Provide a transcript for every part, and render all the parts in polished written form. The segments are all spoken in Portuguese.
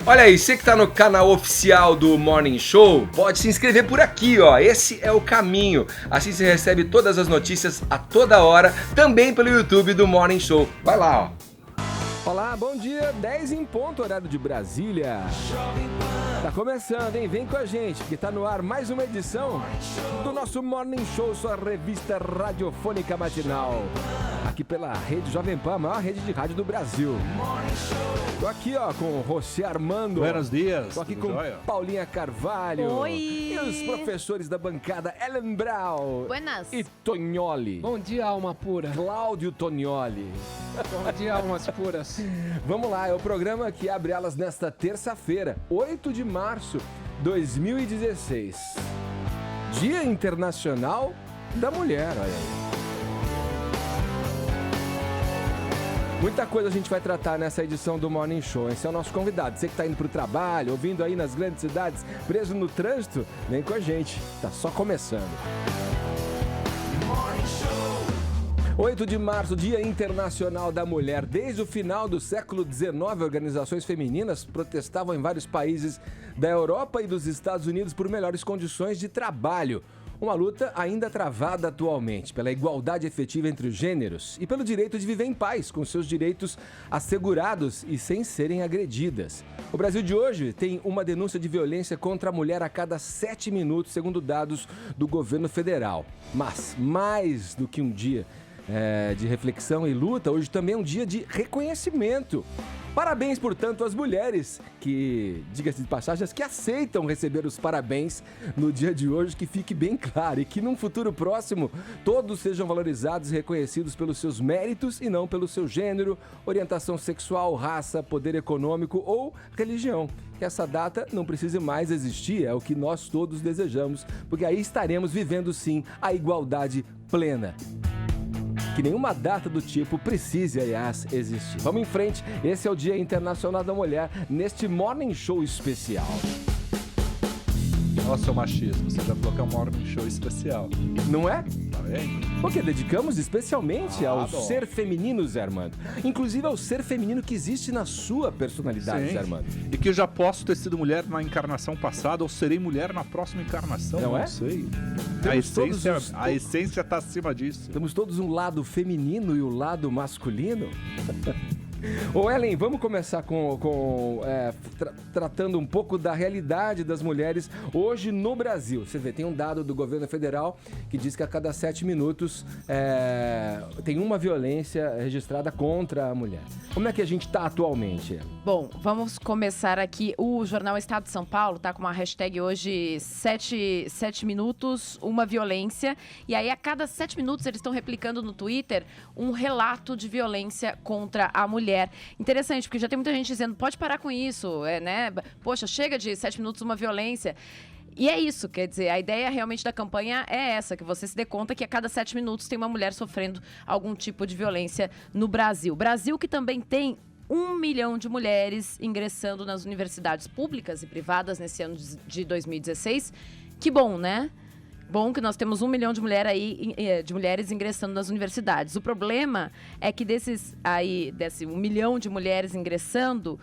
Olha aí, você que tá no canal oficial do Morning Show, pode se inscrever por aqui, ó. Esse é o caminho. Assim você recebe todas as notícias a toda hora, também pelo YouTube do Morning Show. Vai lá, ó. Olá, bom dia, 10 em ponto, horário de Brasília. Tá começando, hein? Vem com a gente, que tá no ar mais uma edição do nosso Morning Show, sua revista radiofônica matinal. Aqui pela Rede Jovem Pan, a maior rede de rádio do Brasil. Tô aqui, ó, com José Armando. Buenos dias. Tô aqui com jóia? Paulinha Carvalho. Oi. E os professores da bancada Ellen Brown. Buenas. E Tonioli. Bom dia, alma pura. Cláudio Tonioli. Bom dia, almas puras. Vamos lá, é o programa que abre alas nesta terça-feira, 8 de março de 2016. Dia Internacional da Mulher, olha aí. Muita coisa a gente vai tratar nessa edição do Morning Show. Esse é o nosso convidado. Você que está indo para o trabalho, ouvindo aí nas grandes cidades, preso no trânsito, vem com a gente. Tá só começando. 8 de março, Dia Internacional da Mulher. Desde o final do século XIX, organizações femininas protestavam em vários países da Europa e dos Estados Unidos por melhores condições de trabalho. Uma luta ainda travada atualmente pela igualdade efetiva entre os gêneros e pelo direito de viver em paz, com seus direitos assegurados e sem serem agredidas. O Brasil de hoje tem uma denúncia de violência contra a mulher a cada 7 minutos, segundo dados do governo federal. Mas, mais do que um dia de reflexão e luta, hoje também é um dia de reconhecimento. Parabéns, portanto, às mulheres que, diga-se de passagens, que aceitam receber os parabéns no dia de hoje, que fique bem claro, e que num futuro próximo todos sejam valorizados e reconhecidos pelos seus méritos e não pelo seu gênero, orientação sexual, raça, poder econômico ou religião. Que essa data não precise mais existir, é o que nós todos desejamos, porque aí estaremos vivendo sim a igualdade plena. Que nenhuma data do tipo precise, aliás, existir. Vamos em frente, esse é o Dia Internacional da Mulher, neste Morning Show especial. Nossa, seu machismo, você já falou que é um Morning Show especial. Não é? Tá vendo? Porque dedicamos especialmente ao bom. ser feminino, Zé Armando. Inclusive ao ser feminino que existe na sua personalidade, Sim. Zé Armando. E que eu já posso ter sido mulher na encarnação passada ou serei mulher na próxima encarnação. Não é? Sei. Temos A essência tá acima disso. Temos todos um lado feminino e o lado masculino. Ô Ellen, vamos começar tratando um pouco da realidade das mulheres hoje no Brasil. Você vê, tem um dado do governo federal que diz que a cada 7 minutos tem uma violência registrada contra a mulher. Como é que a gente está atualmente? Bom, vamos começar aqui. O jornal Estado de São Paulo tá com uma hashtag hoje 7 minutos, uma violência. E aí a cada 7 minutos eles estão replicando no Twitter um relato de violência contra a mulher. Interessante, porque já tem muita gente dizendo, pode parar com isso, né? Poxa, chega de 7 minutos, uma violência. E é isso, quer dizer, a ideia realmente da campanha é essa, que você se dê conta que a cada 7 minutos tem uma mulher sofrendo algum tipo de violência no Brasil. Brasil que também tem 1 milhão de mulheres ingressando nas universidades públicas e privadas nesse ano de 2016. Que bom, né? Bom que nós temos 1 milhão de mulheres ingressando nas universidades. O problema é que desse 1 milhão de mulheres ingressando,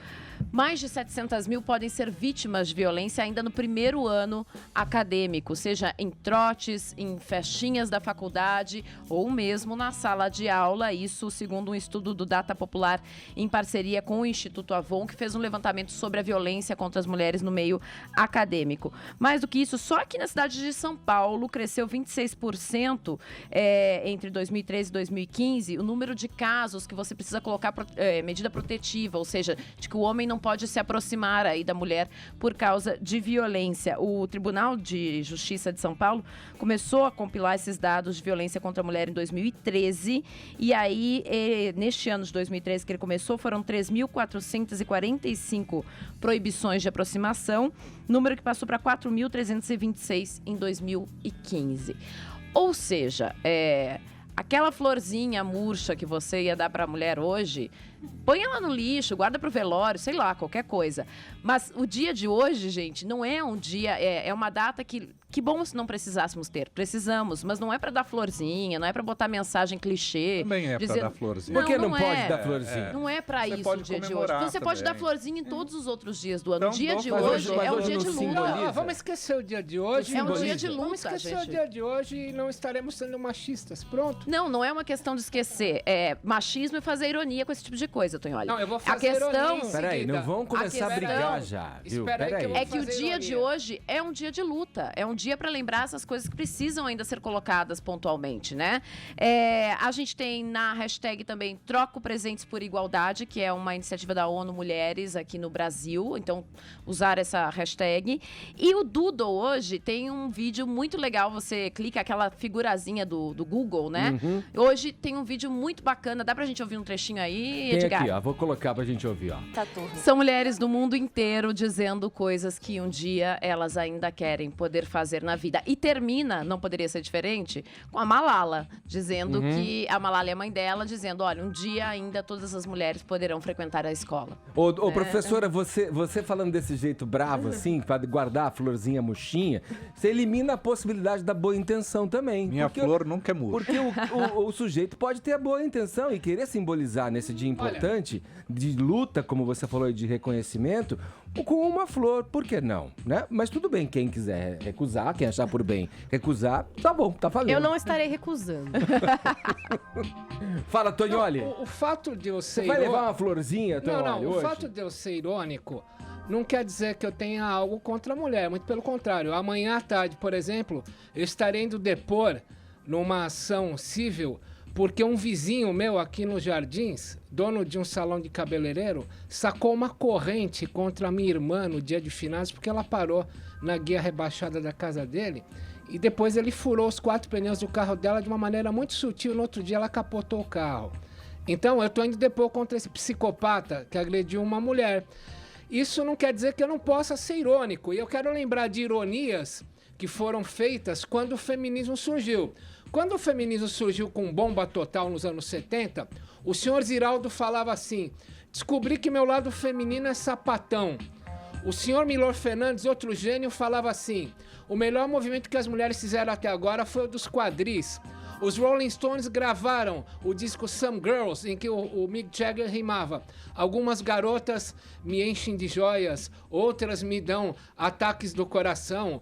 mais de 700 mil podem ser vítimas de violência ainda no primeiro ano acadêmico, seja em trotes, em festinhas da faculdade ou mesmo na sala de aula. Isso segundo um estudo do Data Popular em parceria com o Instituto Avon, que fez um levantamento sobre a violência contra as mulheres no meio acadêmico. Mais do que isso, só aqui na cidade de São Paulo cresceu 26% entre 2013 e 2015 o número de casos que você precisa colocar medida protetiva, ou seja, de que o homem não pode se aproximar aí da mulher por causa de violência. O Tribunal de Justiça de São Paulo começou a compilar esses dados de violência contra a mulher em 2013 e aí, neste ano de 2013 que ele começou, foram 3.445 proibições de aproximação, número que passou para 4.326 em 2015. Ou seja, aquela florzinha murcha que você ia dar para a mulher hoje, Põe ela no lixo, guarda pro velório, sei lá, qualquer coisa. Mas o dia de hoje, gente, não é um dia, é uma data que bom se não precisássemos ter. Precisamos, mas não é pra dar florzinha, não é pra botar mensagem clichê. Também é dizendo... pra dar florzinha. Por que não não pode é. dar florzinha? Não é pra Você isso o pode dia de hoje. comemorar Então você pode dar também. florzinha em todos os outros dias do ano. Então, O dia de mas hoje hoje- é um mas dia hoje de não luta. simboliza. Vamos esquecer o dia de hoje. É um dia simboliza. de Vamos luta, esquecer o gente. dia de hoje e não estaremos sendo machistas. Pronto. Não é uma questão de esquecer. É machismo e fazer ironia com esse tipo de coisa, Tonholi. Não, eu vou A fazer questão ironia em Peraí, seguida. não vão começar a questão- brigar já, viu? Espera aí que eu Peraí. vou É que o fazer dia de ironia. hoje é um dia de luta. É um dia para lembrar essas coisas que precisam ainda ser colocadas pontualmente, né? A gente tem na hashtag também Troco Presentes por Igualdade, que é uma iniciativa da ONU Mulheres aqui no Brasil. Então, usar essa hashtag. E o Doodle hoje tem um vídeo muito legal. Você clica aquela figurazinha do Google, né? Hoje tem um vídeo muito bacana. Dá pra gente ouvir um trechinho aí, Tem Edgar? aqui, ó. Vou colocar pra gente ouvir, ó. São mulheres do mundo inteiro dizendo coisas que um dia elas ainda querem poder fazer na vida. E termina, não poderia ser diferente, com a Malala, dizendo que a Malala é a mãe dela, dizendo, olha, um dia ainda todas as mulheres poderão frequentar a escola. Ô, professora, você falando desse jeito bravo, assim, pra guardar a florzinha murchinha, você elimina a possibilidade da boa intenção também. Minha Porque- flor nunca é murcha. Porque o sujeito pode ter a boa intenção e querer simbolizar nesse dia importante de luta, como você falou, e de reconhecimento, com uma flor, por que não? Né? Mas tudo bem, quem quiser recusar, quem achar por bem recusar, tá bom, tá valendo. Eu não estarei recusando. Fala, Tonholi. O fato de eu ser Você vai irônico- levar uma florzinha, Não, Tonholi, o hoje? fato de eu ser irônico não quer dizer que eu tenha algo contra a mulher, muito pelo contrário. Amanhã à tarde, por exemplo, eu estarei indo depor numa ação civil porque um vizinho meu aqui nos Jardins, dono de um salão de cabeleireiro, sacou uma corrente contra a minha irmã no dia de finados porque ela parou na guia rebaixada da casa dele e depois ele furou os 4 pneus do carro dela de uma maneira muito sutil. No outro dia ela capotou o carro. Então eu tô indo depor contra esse psicopata que agrediu uma mulher. Isso não quer dizer que eu não possa ser irônico. E eu quero lembrar de ironias que foram feitas quando o feminismo surgiu. Quando o feminismo surgiu com bomba total nos anos 70, o senhor Ziraldo falava assim: descobri que meu lado feminino é sapatão. O senhor Milor Fernandes, outro gênio, falava assim: o melhor movimento que as mulheres fizeram até agora foi o dos quadris. Os Rolling Stones gravaram o disco Some Girls, em que o Mick Jagger rimava: algumas garotas me enchem de joias, outras me dão ataques do coração,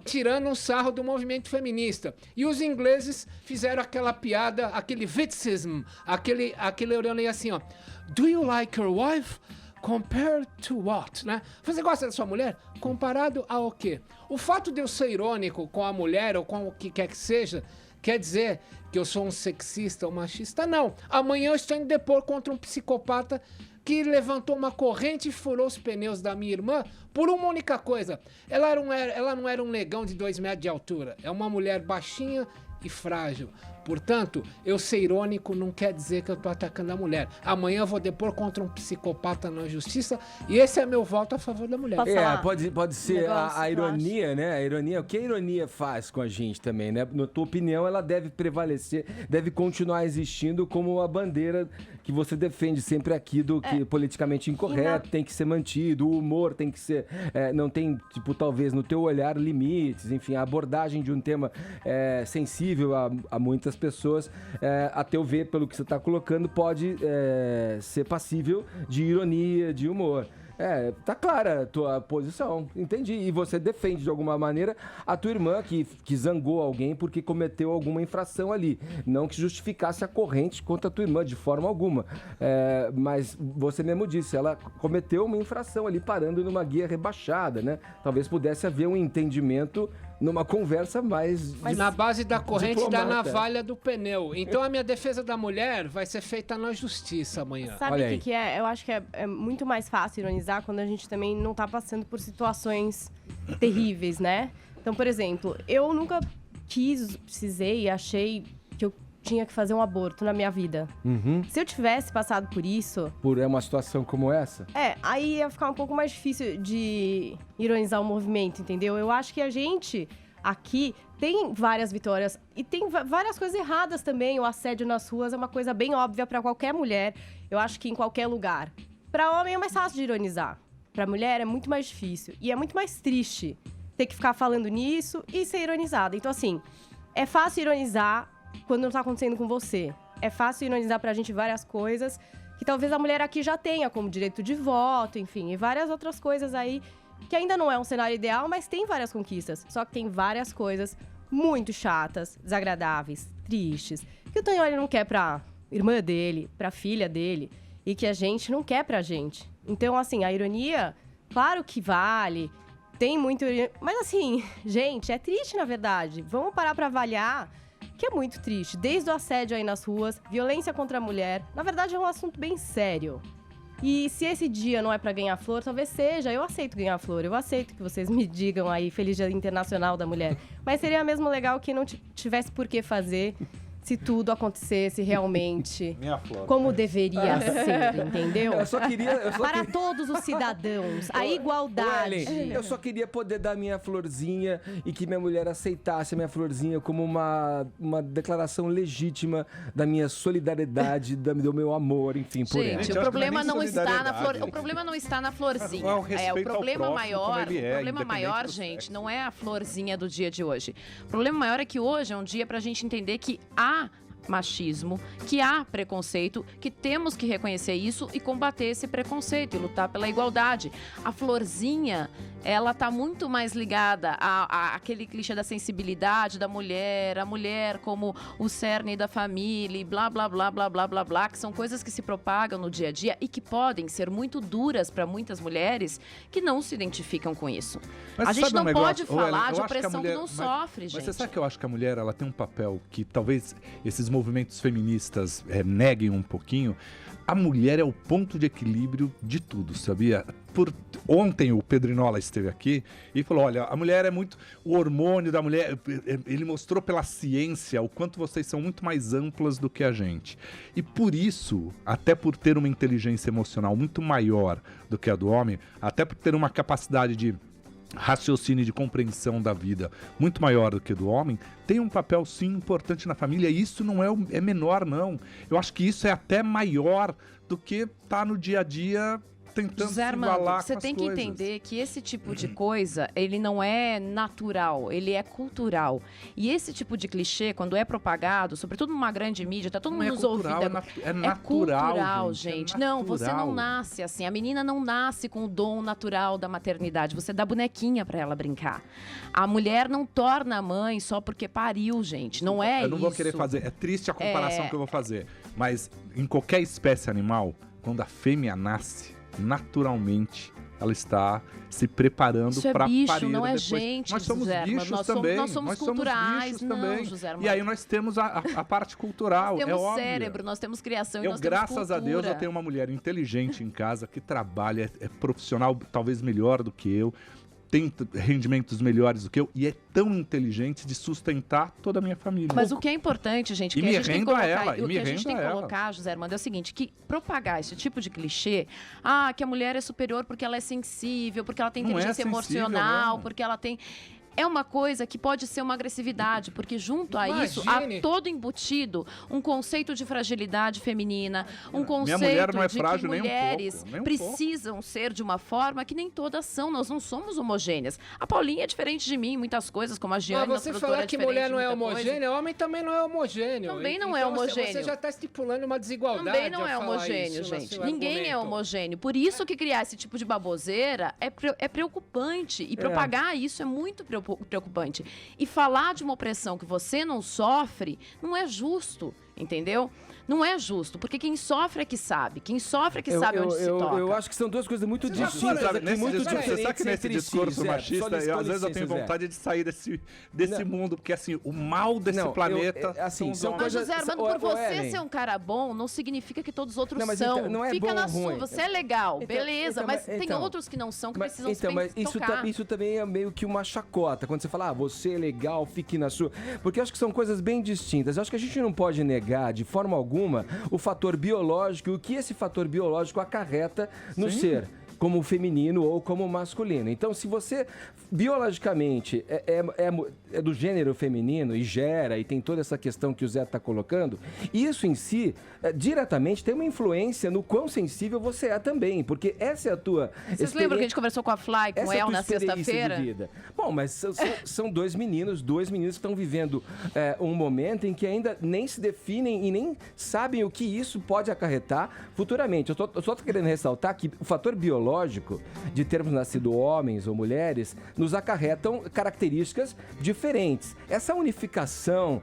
tirando um sarro do movimento feminista. E os ingleses fizeram aquela piada, aquele witticism, aquele ironia assim, ó: do you like your wife? Compared to what, né? Você gosta da sua mulher? Comparado ao quê? O fato de eu ser irônico com a mulher ou com o que quer que seja, quer dizer que eu sou um sexista ou machista? Não. Amanhã eu estou indo depor contra um psicopata que levantou uma corrente e furou os pneus da minha irmã por uma única coisa. Ela não era um negão de 2 metros de altura. É uma mulher baixinha e frágil. Portanto, eu ser irônico não quer dizer que eu tô atacando a mulher. Amanhã eu vou depor contra um psicopata na justiça e esse é meu voto a favor da mulher. Posso falar? Pode ser negócio, a eu ironia, né? A ironia, o que a ironia faz com a gente também, né? Na tua opinião, ela deve prevalecer, deve continuar existindo como a bandeira que você defende sempre aqui do que politicamente incorreto tem que ser mantido, o humor tem que ser, não tem, tipo, talvez no teu olhar limites, enfim, a abordagem de um tema sensível a muitas pessoas, a teu ver, pelo que você está colocando, pode ser passível de ironia, de humor. Tá clara a tua posição, entendi. E você defende de alguma maneira a tua irmã que zangou alguém porque cometeu alguma infração ali. Não que justificasse a corrente contra a tua irmã, de forma alguma. Mas você mesmo disse, ela cometeu uma infração ali parando numa guia rebaixada, né? Talvez pudesse haver um entendimento numa conversa mais... Na base da corrente da diplomata. navalha do pneu. Então a minha defesa da mulher vai ser feita na justiça amanhã. Sabe Olha o aí. que é? Eu acho que é muito mais fácil ironizar quando a gente também não tá passando por situações terríveis, né? Então, por exemplo, eu nunca precisei e achei que eu tinha que fazer um aborto na minha vida. Se eu tivesse passado por isso, Por uma situação como essa? aí ia ficar um pouco mais difícil de ironizar o movimento, entendeu? Eu acho que a gente aqui tem várias vitórias e tem várias coisas erradas também. O assédio nas ruas é uma coisa bem óbvia para qualquer mulher. Eu acho que em qualquer lugar. Pra homem é mais fácil de ironizar. Pra mulher é muito mais difícil. E é muito mais triste ter que ficar falando nisso e ser ironizada. Então, assim, é fácil ironizar quando não tá acontecendo com você. É fácil ironizar pra gente várias coisas que talvez a mulher aqui já tenha, como direito de voto, enfim, e várias outras coisas aí que ainda não é um cenário ideal, mas tem várias conquistas. Só que tem várias coisas muito chatas, desagradáveis, tristes, que o Tonholi não quer pra irmã dele, pra filha dele, e que a gente não quer pra gente. Então, assim, a ironia, claro que vale, tem muito... Mas, assim, gente, é triste, na verdade. Vamos parar pra avaliar que é muito triste. Desde o assédio aí nas ruas, violência contra a mulher. Na verdade, é um assunto bem sério. E se esse dia não é pra ganhar flor, talvez seja. Eu aceito ganhar flor. Eu aceito que vocês me digam aí, Feliz Dia Internacional da Mulher. Mas seria mesmo legal que não tivesse por que fazer se tudo acontecesse realmente como deveria ser, entendeu? Para todos os cidadãos, a igualdade. Ellen, eu só queria poder dar minha florzinha e que minha mulher aceitasse a minha florzinha como uma declaração legítima da minha solidariedade, do meu amor, enfim, por ela. Gente, o problema não está na flor, o problema não está na florzinha. Não é o respeito o problema ao próximo como maior, ele é, o problema maior, independente do gente, sexo. não é a florzinha do dia de hoje. O problema maior é que hoje é um dia pra gente entender que há machismo, que há preconceito, que temos que reconhecer isso e combater esse preconceito e lutar pela igualdade. A florzinha, ela tá muito mais ligada àquele clichê da sensibilidade da mulher, a mulher como o cerne da família, e blá, blá, blá, blá, blá, blá, blá, que são coisas que se propagam no dia a dia e que podem ser muito duras para muitas mulheres que não se identificam com isso. Mas a gente sabe não um negócio? pode falar de eu acho que a opressão que mulher- não sofre, gente. Mas você sabe que eu acho que a mulher ela tem um papel que talvez esses movimentos feministas neguem um pouquinho. A mulher é o ponto de equilíbrio de tudo, sabia? Ontem o Pedrinola esteve aqui e falou, olha, a mulher é muito... O hormônio da mulher, ele mostrou pela ciência o quanto vocês são muito mais amplas do que a gente. E por isso, até por ter uma inteligência emocional muito maior do que a do homem, até por ter uma capacidade de raciocínio de compreensão da vida muito maior do que do homem, tem um papel sim importante na família, e isso não é menor não. Eu acho que isso é até maior do que tá no dia a dia tentando José se Armando, igualar você com as tem que coisas. entender que esse tipo de coisa, ele não é natural, ele é cultural. E esse tipo de clichê, quando é propagado, sobretudo numa grande mídia, tá todo Não mundo é nos cultural, ouvindo. é natural, cultural, gente, gente. é Não, você não natural. nasce assim. A menina não nasce com o dom natural da maternidade. Você dá bonequinha pra ela brincar. A mulher não torna mãe só porque pariu, gente. Não é isso. Eu não vou querer fazer, é triste a comparação que eu vou fazer, mas em qualquer espécie animal, quando a fêmea nasce, naturalmente ela está se preparando Isso é para bicho, parir não é depois. gente, Nós somos José Armando. bichos Nós somos- também. nós somos culturais, bichos não, também. José Armando. E aí nós temos a parte cultural, Nós é temos óbvio. cérebro, nós temos criação e Eu, nós temos graças a Deus, cultura. eu tenho uma mulher inteligente em casa que trabalha, é profissional talvez melhor do que eu, tem rendimentos melhores do que eu e é tão inteligente de sustentar toda a minha família. Mas o que é importante, gente, E que me a gente tem que rendo a colocar, ela, e e o me que a gente rendo tem que a ela. colocar, José Armando, é o seguinte, que propagar esse tipo de clichê, que a mulher é superior porque ela é sensível, porque ela tem Não é inteligência sensível, emocional, não. porque ela tem... É uma coisa que pode ser uma agressividade, porque junto a isso Imagine. há todo embutido um conceito de fragilidade feminina, um conceito mulher não é de frágil que nem um mulheres pouco, nem um precisam ser de uma forma que nem todas são, nós não somos homogêneas. A Paulinha é diferente de mim em muitas coisas, como a Giane, Mas nossa você produtora, falar é que diferente mulher de não é muita coisa. homogênea, homem também não é homogêneo. Também não é Então homogêneo. Você já está estipulando uma desigualdade. Também não é ao falar homogêneo, isso no gente. seu Ninguém é argumento. homogêneo. Por isso que criar esse tipo de baboseira é preocupante. E propagar isso é muito preocupante. E falar de uma opressão que você não sofre não é justo, entendeu? Não é justo, porque quem sofre é que sabe. Quem sofre é que sabe onde se toca. Eu acho que são duas coisas muito Você já distintas. fala- aqui, Nesse muito discurso, você sabe diferentes que nesse entre discurso si, Zé. machista, Só às vezes eu tenho Zé. vontade de sair desse Não. mundo, porque assim, o mal desse Não, planeta assim, são os Mas, homens. coisas- José Armando, Ô, por ô, você Ellen. ser um cara bom, não significa que todos os outros Não, mas são. então, não é Fica bom na ou ruim. sua, você é legal, Então, beleza, então, mas tem então. outros que não são, que Mas, precisam então, se mas isso, tocar. isso também é meio que uma chacota. Quando você fala, você é legal, fique na sua. Porque eu acho que são coisas bem distintas. Eu acho que a gente não pode negar, de forma alguma, o fator biológico e o que esse fator biológico acarreta no ser. como feminino ou como masculino. Então, se você biologicamente é do gênero feminino e gera, e tem toda essa questão que o Zé está colocando, isso em si, diretamente, tem uma influência no quão sensível você é também, porque essa é a tua Vocês lembram que a gente conversou com a Fly, com o El, na sexta-feira? Bom, mas são dois meninos que estão vivendo um momento em que ainda nem se definem e nem sabem o que isso pode acarretar futuramente. Eu só estou querendo ressaltar que o fator biológico de termos nascido homens ou mulheres nos acarretam características diferentes. Essa unificação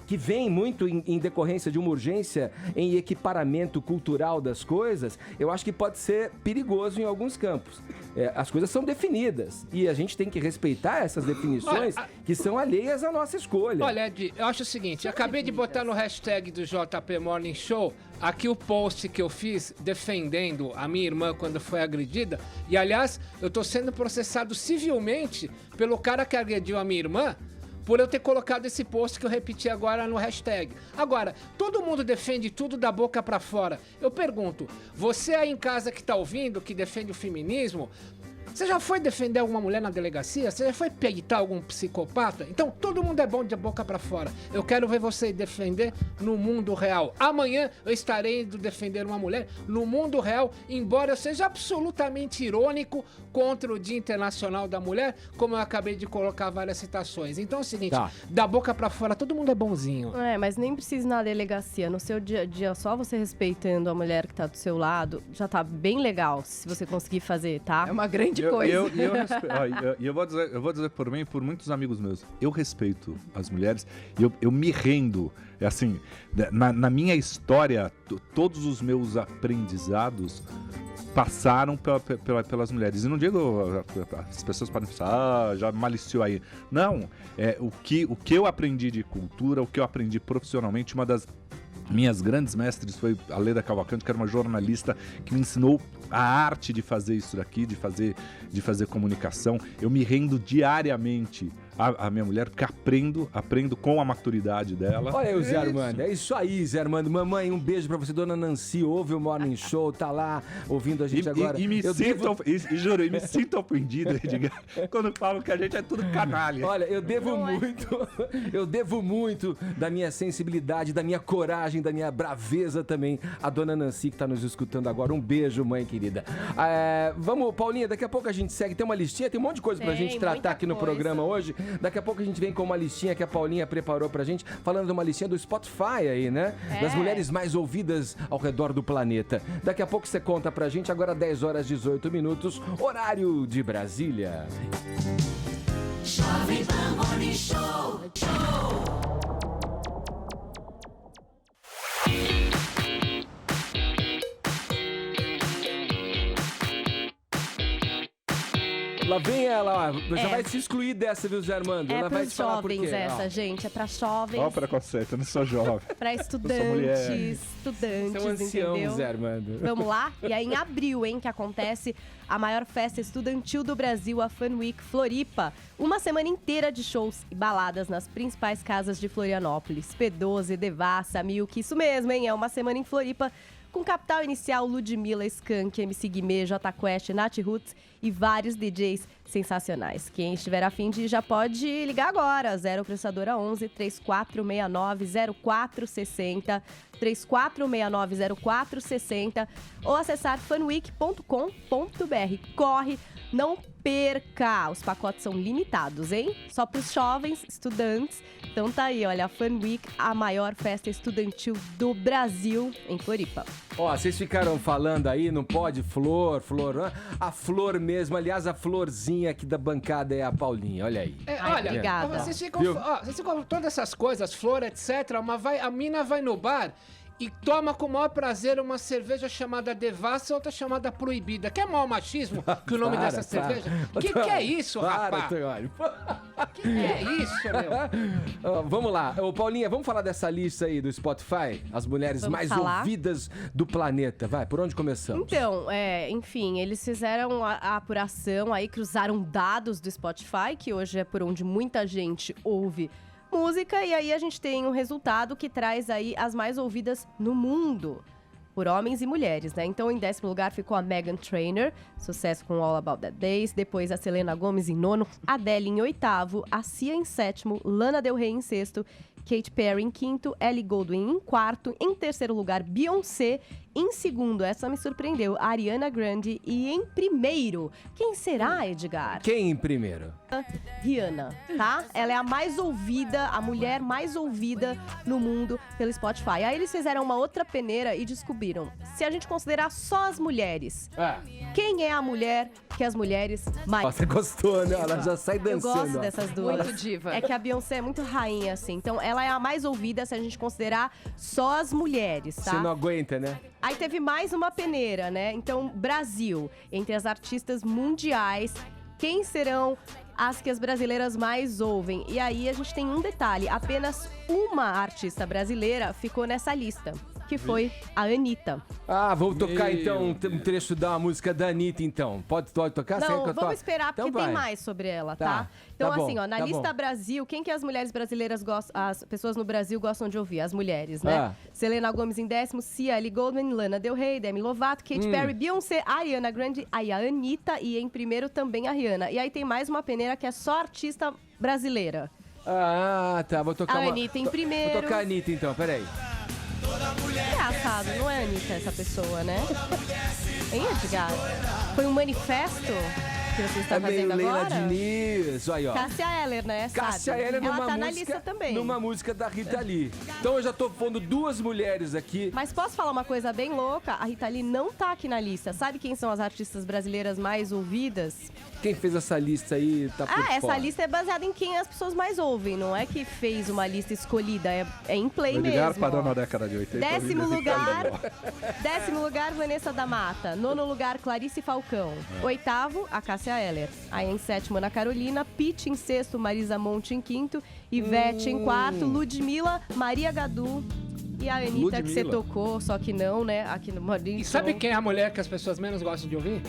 que vem muito em decorrência de uma urgência em equiparamento cultural das coisas, eu acho que pode ser perigoso em alguns campos. As coisas são definidas e a gente tem que respeitar essas definições que são alheias à nossa escolha. Olha, Ed, eu acho o seguinte, eu acabei de botar no hashtag do JP Morning Show aqui o post que eu fiz defendendo a minha irmã quando foi agredida. E, aliás, eu tô sendo processado civilmente pelo cara que agrediu a minha irmã por eu ter colocado esse post que eu repeti agora no hashtag. Agora, todo mundo defende tudo da boca pra fora. Eu pergunto, você aí em casa que tá ouvindo, que defende o feminismo, você já foi defender alguma mulher na delegacia? Você já foi peitar algum psicopata? Então, todo mundo é bom de boca pra fora. Eu quero ver você defender no mundo real. Amanhã eu estarei indo defender uma mulher no mundo real, embora eu seja absolutamente irônico contra o Dia Internacional da Mulher, como eu acabei de colocar várias citações. Então é o seguinte, da boca pra fora, todo mundo é bonzinho. Mas nem precisa ir na delegacia. No seu dia a dia, só você respeitando a mulher que tá do seu lado, já tá bem legal, se você conseguir fazer, tá? É uma grande coisa. Eu vou dizer por mim e por muitos amigos meus, eu respeito as mulheres, eu me rendo, assim, na minha história, todos os meus aprendizados passaram pelas mulheres. E não digo, as pessoas podem pensar, já maliciou aí. Não, o que eu aprendi de cultura, o que eu aprendi profissionalmente, uma das minhas grandes mestres foi a Leda Cavalcante, que era uma jornalista que me ensinou a arte de fazer isso daqui, de fazer comunicação. Eu me rendo diariamente à minha mulher, porque aprendo com a maturidade dela. Olha aí o Zé Armando, é isso aí, Zé Armando. Mamãe, um beijo pra você, dona Nancy, ouve o Morning Show, tá lá ouvindo a gente agora. Juro, me sinto ofendido, Edgar, quando falam que a gente é tudo canalha. Olha, eu devo muito da minha sensibilidade, da minha coragem, da minha braveza também, a dona Nancy que tá nos escutando agora. Um beijo, mãe querida. Vamos, Paulinha, daqui a pouco a gente segue, tem uma listinha, tem um monte de coisa pra gente tratar aqui no programa hoje. Daqui a pouco a gente vem com uma listinha que a Paulinha preparou pra gente, falando de uma listinha do Spotify aí, né? Das mulheres mais ouvidas ao redor do planeta. Daqui a pouco você conta pra gente, agora 10 horas 18 minutos, horário de Brasília. Jovem Pan Morning Show. Lá vem ela, ó. Já vai se excluir dessa, viu, Zé Armando? Ela vai pros te falar por jovens quê. essa, gente. É pra jovens. Ó, preconceito, eu não sou jovem. Pra estudantes, São ancião, entendeu? Zé Armando. Vamos lá? E aí, em abril, que acontece a maior festa estudantil do Brasil, a Fun Week Floripa. Uma semana inteira de shows e baladas nas principais casas de Florianópolis. P12, Devassa, Milk, isso mesmo, hein? É uma semana em Floripa com Capital Inicial, Ludmilla, Skank, MC Guimê, J Quest, Nath Roots e vários DJs sensacionais. Quem estiver a fim de ir já pode ligar agora, 0 operadora 11 3469 0460, 3469 0460 ou acessar funweek.com.br. Corre, não perca! Os pacotes são limitados, hein? Só para os jovens, estudantes. Então tá aí, olha, a Fun Week, a maior festa estudantil do Brasil, em Floripa. Ó, vocês ficaram falando aí, não pode, flor, a flor mesmo, aliás, a florzinha aqui da bancada é a Paulinha, olha aí. Olha, obrigada. vocês ficam todas essas coisas, flor, etc, mas a mina vai no bar e toma com o maior prazer uma cerveja chamada Devassa e outra chamada Proibida. Que é maior machismo que o nome dessa cerveja? Que é isso, rapaz? Que é isso, meu? Vamos lá. Ô, Paulinha, vamos falar dessa lista aí do Spotify? As mulheres mais ouvidas do planeta. Vai, por onde começamos? Então, enfim, eles fizeram a apuração aí, cruzaram dados do Spotify, que hoje é por onde muita gente ouve música, e aí a gente tem um resultado que traz aí as mais ouvidas no mundo. por homens e mulheres, né? Então, em 10º lugar ficou a Meghan Trainor, sucesso com All About That Bass. Depois, a Selena Gomez em 9º, Adele em 8º, a Cia em 7º, Lana Del Rey em 6º, Katy Perry em 5º, Ellie Goulding em 4º, em 3º lugar, Beyoncé, em 2º, essa me surpreendeu, a Ariana Grande, e em 1º, quem será, Edgar? Quem em primeiro? Rihanna, tá? Ela é a mais ouvida, a mulher mais ouvida no mundo pelo Spotify. Aí eles fizeram uma outra peneira e descobriram, se a gente considerar só as mulheres, quem é a mulher que as mulheres mais... Você gostou, né? Ela já sai Eu dançando. gosto dessas duas. Muito diva. É que a Beyoncé é muito rainha, assim. Então, ela é a mais ouvida se a gente considerar só as mulheres, tá? Você não aguenta, né? Aí teve mais uma peneira, né? Então, Brasil, entre as artistas mundiais, quem serão as que as brasileiras mais ouvem? E aí a gente tem um detalhe, apenas uma artista brasileira ficou nessa lista, que foi a Anitta. Ah, vamos tocar então um trecho da música da Anitta, então. Pode tocar? Você quer Não, que eu vamos toque? esperar, porque Então tem vai. mais sobre ela, Tá, tá? Então, tá bom, assim, ó, na tá lista bom. Brasil, quem que as mulheres brasileiras gostam, as pessoas no Brasil gostam de ouvir? As mulheres, né? Ah. Selena Gomez em 10º, Cia, Ellie Goulding, Lana Del Rey, Demi Lovato, Katy Perry, Beyoncé, Ariana Grande, aí a Anitta e em primeiro também a Rihanna. E aí tem mais uma peneira que é só artista brasileira. Ah, tá. Vou tocar A uma... Anitta em primeiro. Vou tocar a Anitta, então. Peraí. Engraçado, não é a Anitta essa pessoa, né? Hein, Edgar? Foi um manifesto que você está É meio fazendo Leila agora? Diniz. Aí, ó. Cássia Eller, né? Cássia sabe? Eller Ela numa tá música, na lista também. numa música da Rita Lee. Então eu já tô pondo duas mulheres aqui. Mas posso falar uma coisa bem louca? A Rita Lee não tá aqui na lista. Sabe quem são as artistas brasileiras mais ouvidas? Quem fez essa lista aí tá por Essa fora. lista é baseada em quem as pessoas mais ouvem. Não é que fez uma lista escolhida, é em play O Edgar mesmo. parou ó. na década de 80. 10º lugar, lugar. 10º lugar, Vanessa da Mata. 9º lugar, Clarice Falcão. 8º, a Cássia Eller. Aí em 7º, Ana Carolina. Pitty em 6º, Marisa Monte em 5º. Ivete em 4º, Ludmilla, Maria Gadu. E a Anitta que você Ludmilla. tocou, só que não, né? Aqui no Morning E sabe Show. quem é a mulher que as pessoas menos gostam de ouvir?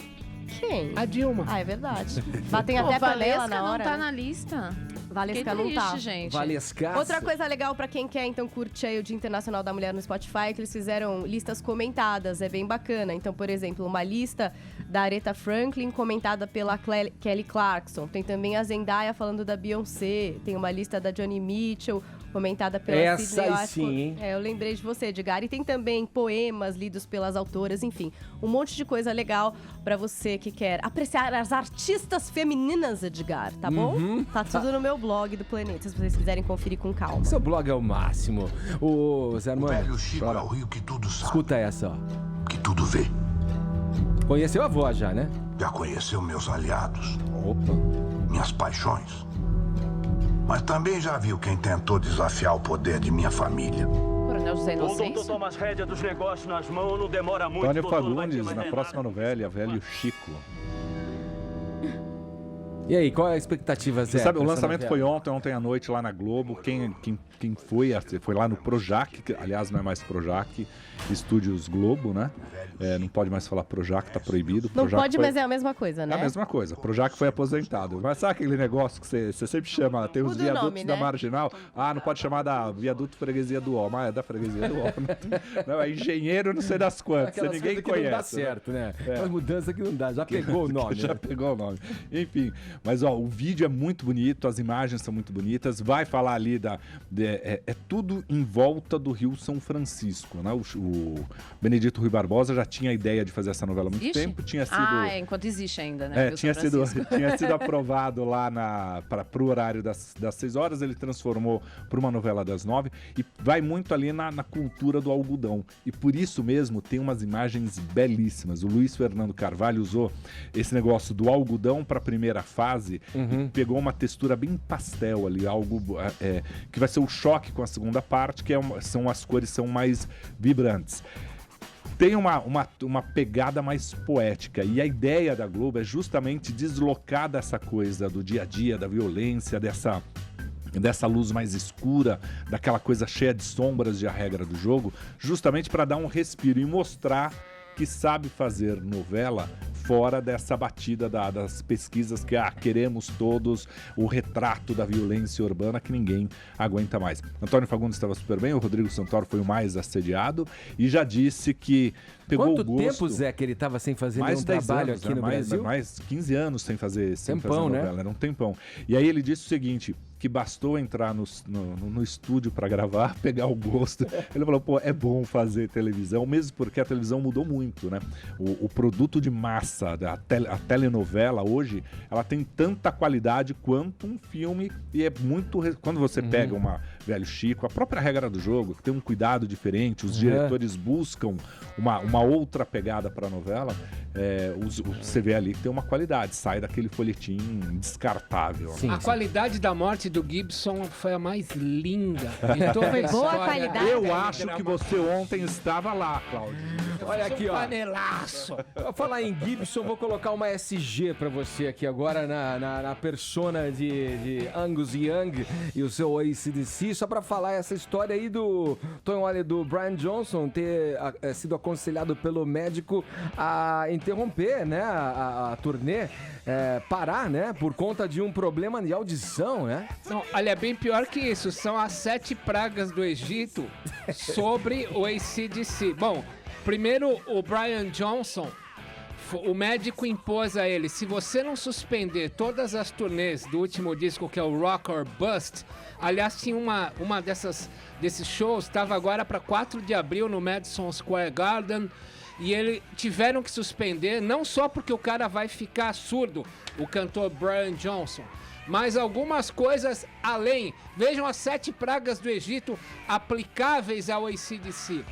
Quem? A Dilma. Ah, é verdade. Batem Pô, até Valesca panela na hora. não tá né? na lista. Valesca Fiquei não tá. triste, gente. Valesca. Outra coisa legal pra quem quer, então, curtir aí o Dia Internacional da Mulher no Spotify é que eles fizeram listas comentadas, é bem bacana. Então, por exemplo, uma lista da Aretha Franklin comentada pela Kelly Clarkson. Tem também a Zendaya falando da Beyoncé. Tem uma lista da Joni Mitchell comentada pela Essa Sydney aí Oscar. sim, hein? É, eu lembrei de você, Edgar. E tem também poemas lidos pelas autoras, enfim. Um monte de coisa legal pra você que quer apreciar as artistas femininas, Edgar, tá bom? Tá tudo no meu blog do Planeta, se vocês quiserem conferir com calma. Seu blog é o máximo. Ô, Zé O Armando, velho Chico é o rio que tudo sabe, escuta essa, ó. que tudo vê. Conheceu a voz já, né? Já conheceu meus aliados, Opa. minhas paixões. Mas também já viu quem tentou desafiar o poder de minha família. Coronel José O doutor Inocêncio. toma as rédeas dos negócios nas mãos, não demora muito. Tônio doutor, não vai ter Fagundes, mais na nem próxima nada. novela, Velho Chico. E aí, qual é a expectativa, Zé? Você sabe, o dessa lançamento novela? foi ontem à noite lá na Globo. Quem foi lá no Projac, que, aliás, não é mais Projac, Estúdios Globo, né? É, não pode mais falar Projac, tá proibido. Não Projac pode, foi... mas é a mesma coisa, É né? a mesma coisa. Projac foi aposentado. Mas sabe aquele negócio que você sempre chama? Tem os Muda o viadutos nome, da né? Marginal. Ah, não pode chamar da viaduto Freguesia do Ó. Mas é da Freguesia do Ó. Não, é engenheiro não sei das quantas. Aquelas Ninguém coisas que conhece. não dá né? certo, né? É. Aquela mudança que não dá. Já pegou o nome. Já né? pegou o nome. Enfim, mas ó, o vídeo é muito bonito, as imagens são muito bonitas. Vai falar ali é tudo em volta do Rio São Francisco, né? O Benedito Rui Barbosa já tinha a ideia de fazer essa novela há muito Existe? tempo. Tinha sido. Ah, é, enquanto existe ainda, né? Rio Tinha São sido, Francisco. tinha sido aprovado lá pro horário das 6 horas, ele transformou para uma novela das 9 e vai muito ali na cultura do algodão. E por isso mesmo tem umas imagens belíssimas. O Luiz Fernando Carvalho usou esse negócio do algodão para a primeira fase e pegou uma textura bem pastel ali, algo que vai ser o choque com a segunda parte, que as cores são mais vibrantes. Tem uma pegada mais poética e a ideia da Globo é justamente deslocar dessa coisa do dia a dia, da violência, dessa luz mais escura, daquela coisa cheia de sombras de A Regra do Jogo, justamente para dar um respiro e mostrar que sabe fazer novela fora dessa batida das pesquisas que queremos todos o retrato da violência urbana que ninguém aguenta mais. Antônio Fagundes estava super bem, o Rodrigo Santoro foi o mais assediado e já disse que pegou Quanto o gosto... tempo, Zé, que ele estava sem fazer mais nenhum 10 trabalho anos, aqui no Brasil? Mais 15 anos sem fazer Tempão, né? novela, era um tempão. E aí ele disse o seguinte, que bastou entrar no estúdio para gravar, pegar o gosto. Ele falou, pô, é bom fazer televisão, mesmo porque a televisão mudou muito, né? O produto de massa, a telenovela hoje, ela tem tanta qualidade quanto um filme e é muito... Quando você pega uma Velho Chico, a própria regra do jogo, tem um cuidado diferente, os diretores buscam uma outra pegada para a novela, você vê ali que tem uma qualidade, sai daquele folhetim descartável. Sim, A qualidade da morte do Gibson foi a mais linda de toda a Foi boa história. qualidade? Eu acho que você ontem estava lá, Cláudio. Olha aqui, ó. Panelaço. Pra falar em Gibson, vou colocar uma SG pra você aqui agora na persona de Angus Young e o seu AC/DC, só pra falar essa história aí do Brian Johnson ter sido aconselhado pelo médico a interromper, né, a turnê, parar, né, por conta de um problema de audição, né? Não, olha, é bem pior que isso. São as 7 pragas do Egito sobre o AC/DC. Bom, primeiro o Brian Johnson, o médico impôs a ele, se você não suspender todas as turnês do último disco, que é o Rock or Bust, aliás, tinha uma desses shows, estava agora para 4 de abril no Madison Square Garden, e eles tiveram que suspender, não só porque o cara vai ficar surdo, o cantor Brian Johnson, mas algumas coisas além. Vejam as 7 pragas do Egito aplicáveis ao AC/DC.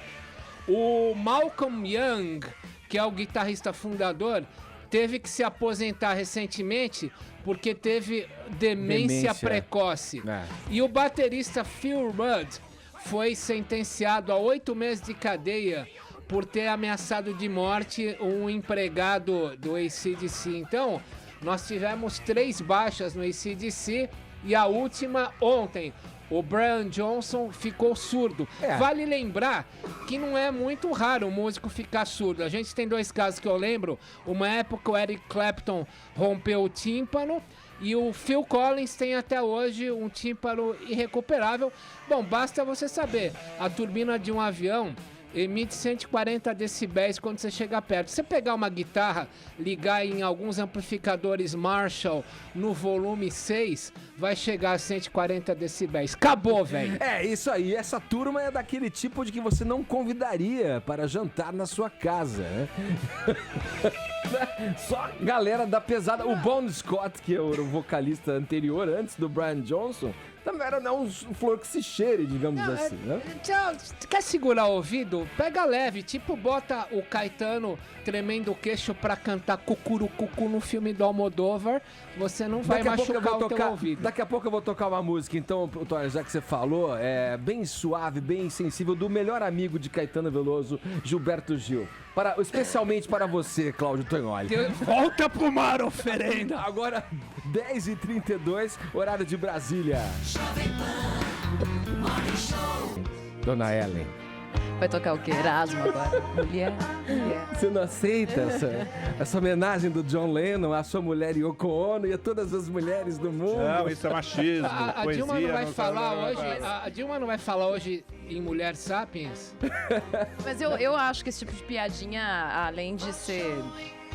O Malcolm Young, que é o guitarrista fundador, teve que se aposentar recentemente porque teve demência precoce. E o baterista Phil Rudd foi sentenciado a 8 meses de cadeia por ter ameaçado de morte um empregado do AC/DC. Então, nós tivemos 3 baixas no AC/DC e a última ontem. O Brian Johnson ficou surdo. Vale lembrar que não é muito raro o músico ficar surdo. A gente tem 2 casos que eu lembro. Uma época o Eric Clapton rompeu o tímpano e o Phil Collins tem até hoje um tímpano irrecuperável. Bom, basta você saber, a turbina de um avião emite 140 decibéis quando você chega perto. Se você pegar uma guitarra, ligar em alguns amplificadores Marshall no volume 6, vai chegar a 140 decibéis. Acabou, velho. É, isso aí. Essa turma é daquele tipo de que você não convidaria para jantar na sua casa, né? Só galera da pesada. O Bon Scott, que é o vocalista anterior, antes do Brian Johnson, também era um flor que se cheire, digamos assim, né? Quer segurar o ouvido? Pega leve, tipo bota o Caetano tremendo o queixo pra cantar Cucurucucu no filme do Almodóvar, você não vai machucar o teu ouvido. Daqui a pouco eu vou tocar uma música, então, já que você falou, bem suave, bem sensível, do melhor amigo de Caetano Veloso, Gilberto Gil. Especialmente para você, Cláudio Tonholi. Volta pro mar, oferenda! Agora, 10h32, horário de Brasília. Dona Ellen. Vai tocar o quê? Erasmo agora. Mulher. Você não aceita essa homenagem do John Lennon à sua mulher Yoko Ono e a todas as mulheres do mundo? Não, isso é machismo. A Dilma não vai falar hoje. A Dilma não vai falar hoje em Mulher Sapiens? Mas eu acho que esse tipo de piadinha, além de ser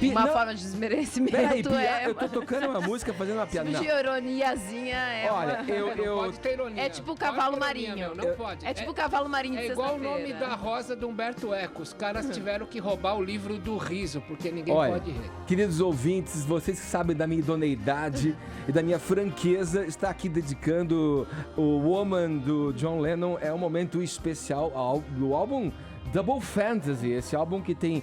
uma forma de desmerecimento, eu tô tocando uma música, fazendo uma piada. de ironiazinha Olha, Não pode ter ironia. É tipo o cavalo marinho. Não pode. É tipo o cavalo marinho de É igual o sexta-feira. nome da rosa do Humberto Eco. Os caras tiveram que roubar o livro do riso, porque ninguém Olha, pode rir. queridos ouvintes, vocês que sabem da minha idoneidade e da minha franqueza, está aqui dedicando o Woman do John Lennon. É um momento especial do álbum Double Fantasy, esse álbum que tem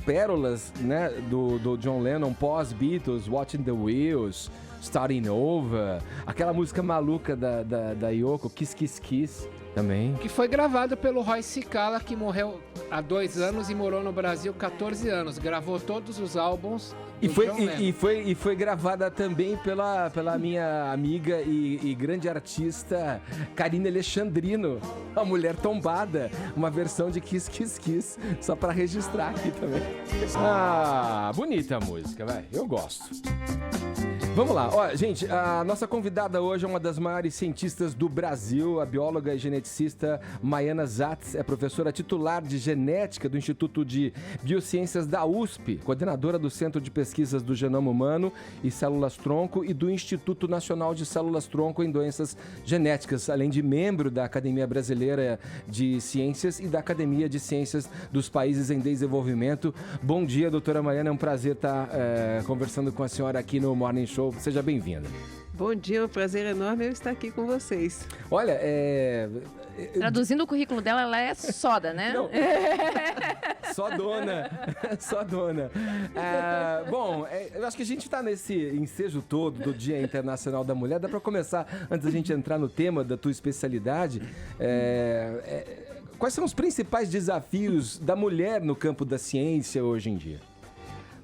pérolas, né, do John Lennon pós-Beatles, Watching the Wheels, Starting Over, aquela música maluca da Yoko, Kiss Kiss Kiss. Também. que foi gravado pelo Roy Cicala, que morreu há 2 anos e morou no Brasil 14 anos. Gravou todos os álbuns E do foi, John Lennon. e foi gravada também pela minha amiga e grande artista Karine Alexandrino, a Mulher Tombada, uma versão de Kiss Kiss Kiss, só pra registrar aqui também. Ah, bonita a música, vai, eu gosto. Vamos lá, ó, gente, a nossa convidada hoje é uma das maiores cientistas do Brasil, a bióloga e geneticista Maiana Zatz, é professora titular de genética do Instituto de Biociências da USP, coordenadora do Centro de Pesquisas do Genoma Humano e Células-Tronco e do Instituto Nacional de Células-Tronco em Doenças Genéticas, além de membro da Academia Brasileira de Ciências e da Academia de Ciências dos Países em Desenvolvimento. Bom dia, doutora Maiana, é um prazer estar conversando com a senhora aqui no Morning Show. Seja bem-vinda. Bom dia, é um prazer enorme eu estar aqui com vocês. Olha, Traduzindo o currículo dela, ela é soda, né? Não. Só dona. Só dona. Bom, eu acho que a gente está nesse ensejo todo do Dia Internacional da Mulher. Dá para começar, antes da gente entrar no tema da tua especialidade, quais são os principais desafios da mulher no campo da ciência hoje em dia?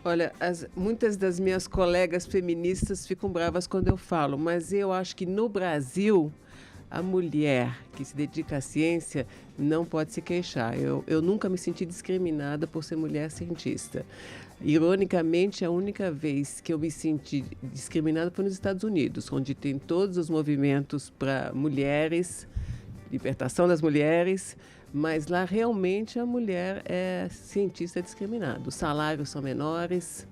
Olha, muitas das minhas colegas feministas ficam bravas quando eu falo, mas eu acho que no Brasil, a mulher que se dedica à ciência não pode se queixar. Eu nunca me senti discriminada por ser mulher cientista. Ironicamente, a única vez que eu me senti discriminada foi nos Estados Unidos, onde tem todos os movimentos para mulheres, libertação das mulheres, mas lá realmente a mulher é cientista discriminada. Os salários são menores,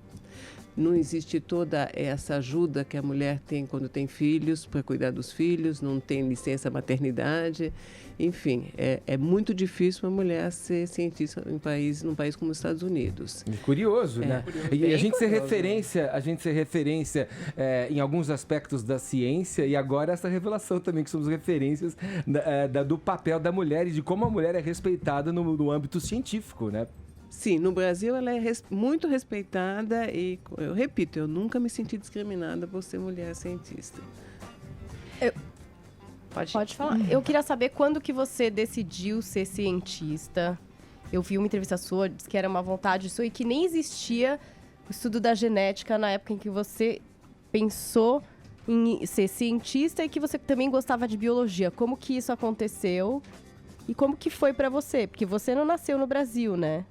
não existe toda essa ajuda que a mulher tem quando tem filhos, para cuidar dos filhos, não tem licença maternidade. Enfim, é muito difícil uma mulher ser cientista num país como os Estados Unidos. Curioso, né? Curioso. E a gente ser Curioso, referência em alguns aspectos da ciência e agora essa revelação também que somos referências do papel da mulher e de como a mulher é respeitada no âmbito científico, né? Sim, no Brasil ela é muito respeitada e, eu repito, eu nunca me senti discriminada por ser mulher cientista. Pode falar. Eu queria saber quando que você decidiu ser cientista. Eu vi uma entrevista sua, disse que era uma vontade sua e que nem existia o estudo da genética na época em que você pensou em ser cientista e que você também gostava de biologia. Como que isso aconteceu e como que foi pra você? Porque você não nasceu no Brasil, né?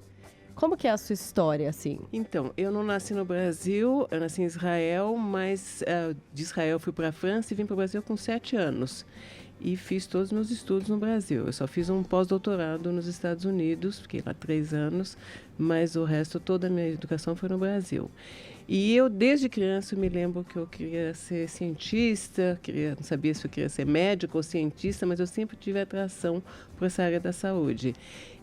Como que é a sua história, assim? Então, eu não nasci no Brasil, eu nasci em Israel, mas de Israel eu fui para a França e vim para o Brasil com 7 anos. E fiz todos os meus estudos no Brasil. Eu só fiz um pós-doutorado nos Estados Unidos, fiquei lá 3 anos, mas o resto, toda a minha educação foi no Brasil. E eu, desde criança, me lembro que eu queria ser cientista, não sabia se eu queria ser médico ou cientista, mas eu sempre tive atração por essa área da saúde.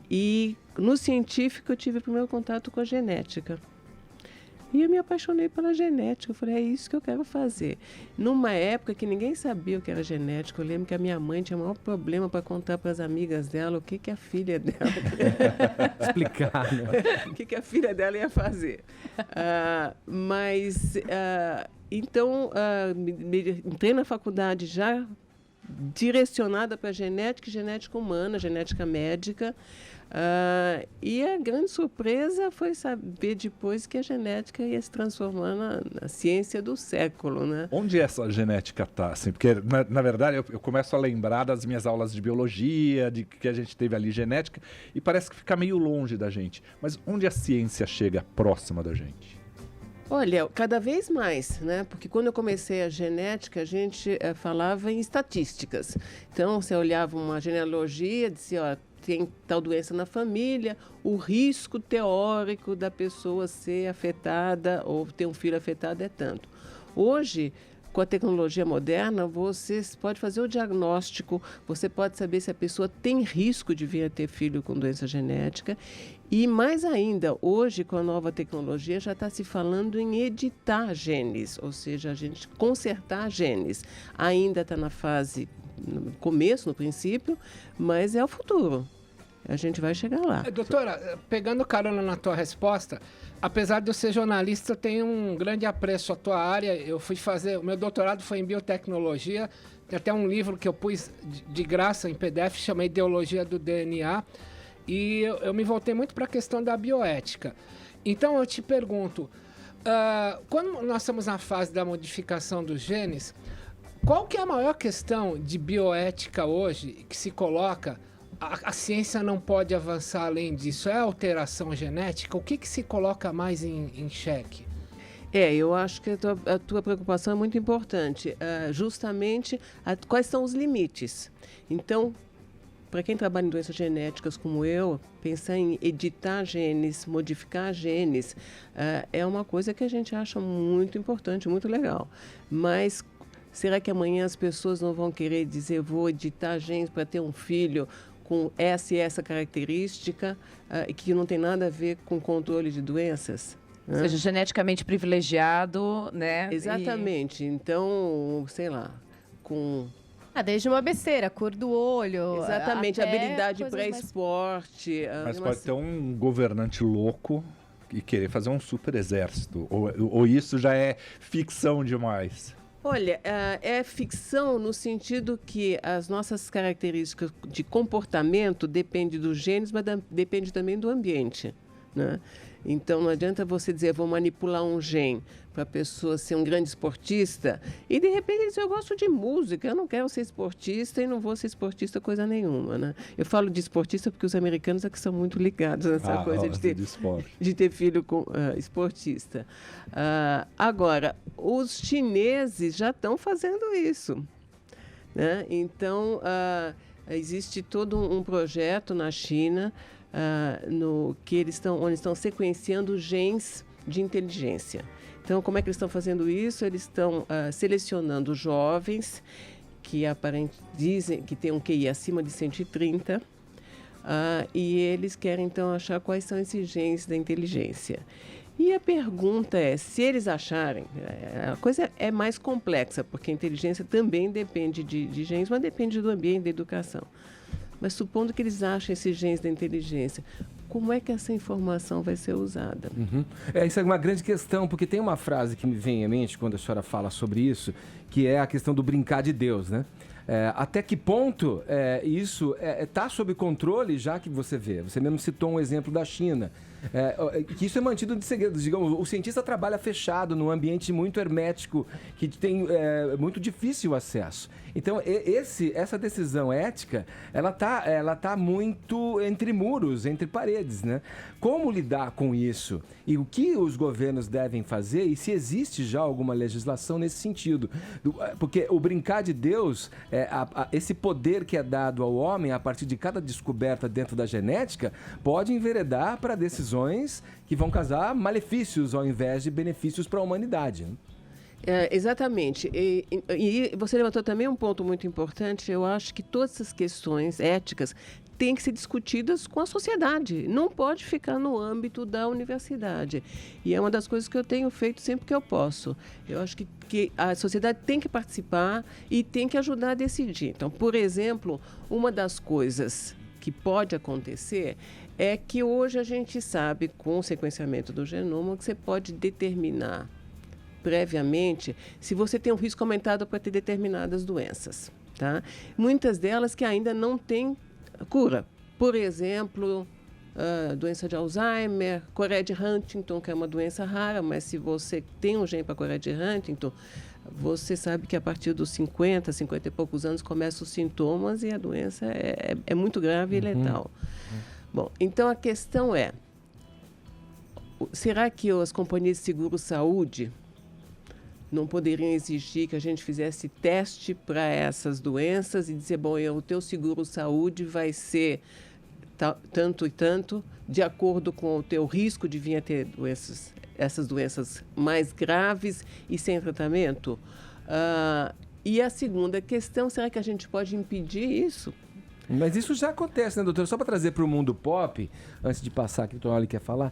E no científico eu tive o primeiro contato com a genética. E eu me apaixonei pela genética. Eu falei, é isso que eu quero fazer. Numa época que ninguém sabia o que era genética, eu lembro que a minha mãe tinha o maior problema para contar para as amigas dela o que a filha dela... Explicar, né? O que a filha dela ia fazer. Então, entrei na faculdade já direcionada para genética humana, genética médica. E a grande surpresa foi saber depois que a genética ia se transformar na ciência do século, né? Onde essa genética está? Assim, porque, na verdade, eu começo a lembrar das minhas aulas de biologia, de que a gente teve ali genética, e parece que fica meio longe da gente. Mas onde a ciência chega próxima da gente? Olha, cada vez mais, né? Porque quando eu comecei a genética, a gente falava em estatísticas. Então, você olhava uma genealogia, dizia, ó, tem tal doença na família, o risco teórico da pessoa ser afetada ou ter um filho afetado é tanto. Hoje, com a tecnologia moderna, você pode fazer o diagnóstico, você pode saber se a pessoa tem risco de vir a ter filho com doença genética. E mais ainda, hoje, com a nova tecnologia, já está se falando em editar genes, ou seja, a gente consertar genes. Ainda está na fase, no começo, no princípio, mas é o futuro. A gente vai chegar lá. Doutora, pegando carona na tua resposta, apesar de eu ser jornalista, eu tenho um grande apreço à tua área. Eu fui fazer, o meu doutorado foi em biotecnologia. Tem até um livro que eu pus de graça em PDF, chama Ideologia do DNA. E eu me voltei muito para a questão da bioética. Então eu te pergunto, quando nós estamos na fase da modificação dos genes, qual que é a maior questão de bioética hoje que se coloca? A ciência não pode avançar além disso. É a alteração genética? O que se coloca mais em xeque? Eu acho que a tua preocupação é muito importante. Justamente, quais são os limites? Então, para quem trabalha em doenças genéticas como eu, pensar em editar genes, modificar genes, é uma coisa que a gente acha muito importante, muito legal. Mas será que amanhã as pessoas não vão querer dizer, vou editar genes para ter um filho com essa e essa característica, que não tem nada a ver com controle de doenças? Ou seja, geneticamente privilegiado, né? Exatamente. Então, sei lá, com... desde uma besteira, cor do olho. Exatamente, habilidade pré-esporte. Mas pode ter um governante louco e querer fazer um super exército. Ou isso já é ficção demais? Olha, é ficção no sentido que as nossas características de comportamento dependem dos genes, mas depende também do ambiente, né? Então, não adianta você dizer, vou manipular um gene para a pessoa ser um grande esportista e, de repente, ele diz, eu gosto de música, eu não quero ser esportista e não vou ser esportista coisa nenhuma, né? Eu falo de esportista porque os americanos é que são muito ligados nessa coisa de ter filho com, esportista. Agora, os chineses já estão fazendo isso, né? Então, existe todo um projeto na China onde estão sequenciando genes de inteligência. Então, como é que eles estão fazendo isso? Eles estão selecionando jovens que dizem que têm um QI acima de 130 e eles querem, então, achar quais são esses genes da inteligência. E a pergunta é, se eles acharem, a coisa é mais complexa, porque a inteligência também depende de genes, mas depende do ambiente, da educação. Mas supondo que eles achem esses genes da inteligência, como é que essa informação vai ser usada? Isso é uma grande questão, porque tem uma frase que me vem à mente quando a senhora fala sobre isso, que é a questão do brincar de Deus, né? Até que ponto isso está sob controle, já que você vê? Você mesmo citou um exemplo da China. Que isso é mantido de segredo. Digamos, o cientista trabalha fechado num ambiente muito hermético, que tem muito difícil acesso. Então, essa decisão ética, ela tá muito entre muros, entre paredes, né? Como lidar com isso? E o que os governos devem fazer? E se existe já alguma legislação nesse sentido? Porque o brincar de Deus, esse poder que é dado ao homem a partir de cada descoberta dentro da genética, pode enveredar para decisões que vão causar malefícios ao invés de benefícios para a humanidade, né? Exatamente. E você levantou também um ponto muito importante. Eu acho que todas essas questões éticas têm que ser discutidas com a sociedade. Não pode ficar no âmbito da universidade. E é uma das coisas que eu tenho feito sempre que eu posso. Eu acho que a sociedade tem que participar e tem que ajudar a decidir. Então, por exemplo, uma das coisas que pode acontecer é que hoje a gente sabe, com o sequenciamento do genoma, que você pode determinar previamente se você tem um risco aumentado para ter determinadas doenças, tá? Muitas delas que ainda não têm cura. Por exemplo, doença de Alzheimer, Coreia de Huntington, que é uma doença rara, mas se você tem um gene para Coreia de Huntington, você sabe que a partir dos 50 e poucos anos começam os sintomas e a doença é muito grave e letal. Bom, então a questão é, será que as companhias de seguro-saúde não poderiam exigir que a gente fizesse teste para essas doenças e dizer, bom, o teu seguro-saúde vai ser tanto e tanto, de acordo com o teu risco de vir a ter essas doenças mais graves e sem tratamento? E a segunda questão, será que a gente pode impedir isso? Mas isso já acontece, né, doutora? Só para trazer para o mundo pop, antes de passar aqui, o Tonali quer falar,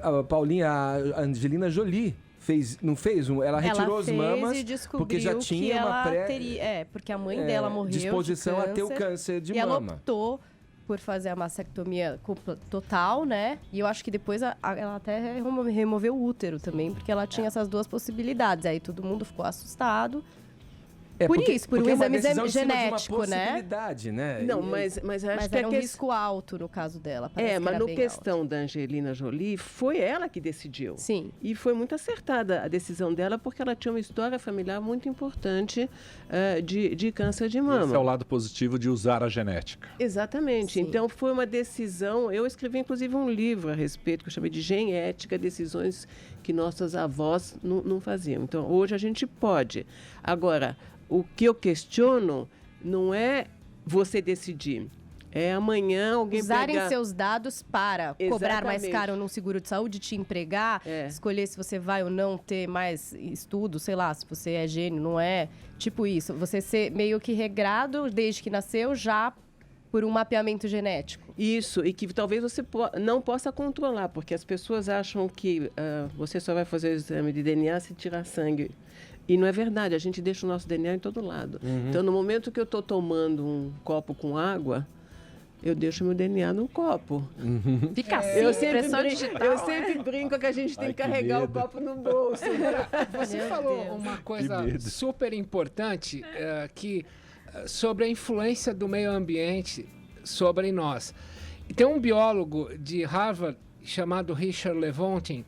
a Paulinha, a Angelina Jolie, não fez? Ela retirou as mamas porque já tinha uma porque a mãe dela morreu disposição de câncer, a ter o câncer de e mama. ela optou por fazer a mastectomia total, né? E eu acho que depois ela até removeu o útero também, porque ela tinha essas duas possibilidades. Aí todo mundo ficou assustado. Por um exame genético, né? Não, mas acho que era um risco alto no caso dela. Mas no questão da Angelina Jolie, foi ela que decidiu. Sim. E foi muito acertada a decisão dela, porque ela tinha uma história familiar muito importante de câncer de mama. Esse é o lado positivo de usar a genética. Exatamente. Sim. Então, foi uma decisão... Eu escrevi, inclusive, um livro a respeito, que eu chamei de Genética, decisões que nossas avós não faziam. Então, hoje a gente pode. Agora... O que eu questiono não é você decidir. É amanhã alguém usarem seus dados para cobrar mais caro num seguro de saúde, te empregar, escolher se você vai ou não ter mais estudo, sei lá, se você é gênio, não é. Tipo isso, você ser meio que regrado desde que nasceu já por um mapeamento genético. Isso, e que talvez você não possa controlar, porque as pessoas acham que você só vai fazer o exame de DNA se tirar sangue. E não é verdade, a gente deixa o nosso DNA em todo lado. Então, no momento que eu estou tomando um copo com água, eu deixo meu DNA no copo. Fica assim, eu sempre brinco que a gente tem que carregar o copo no bolso. Você falou uma coisa super importante sobre a influência do meio ambiente sobre nós. E tem um biólogo de Harvard chamado Richard Lewontin,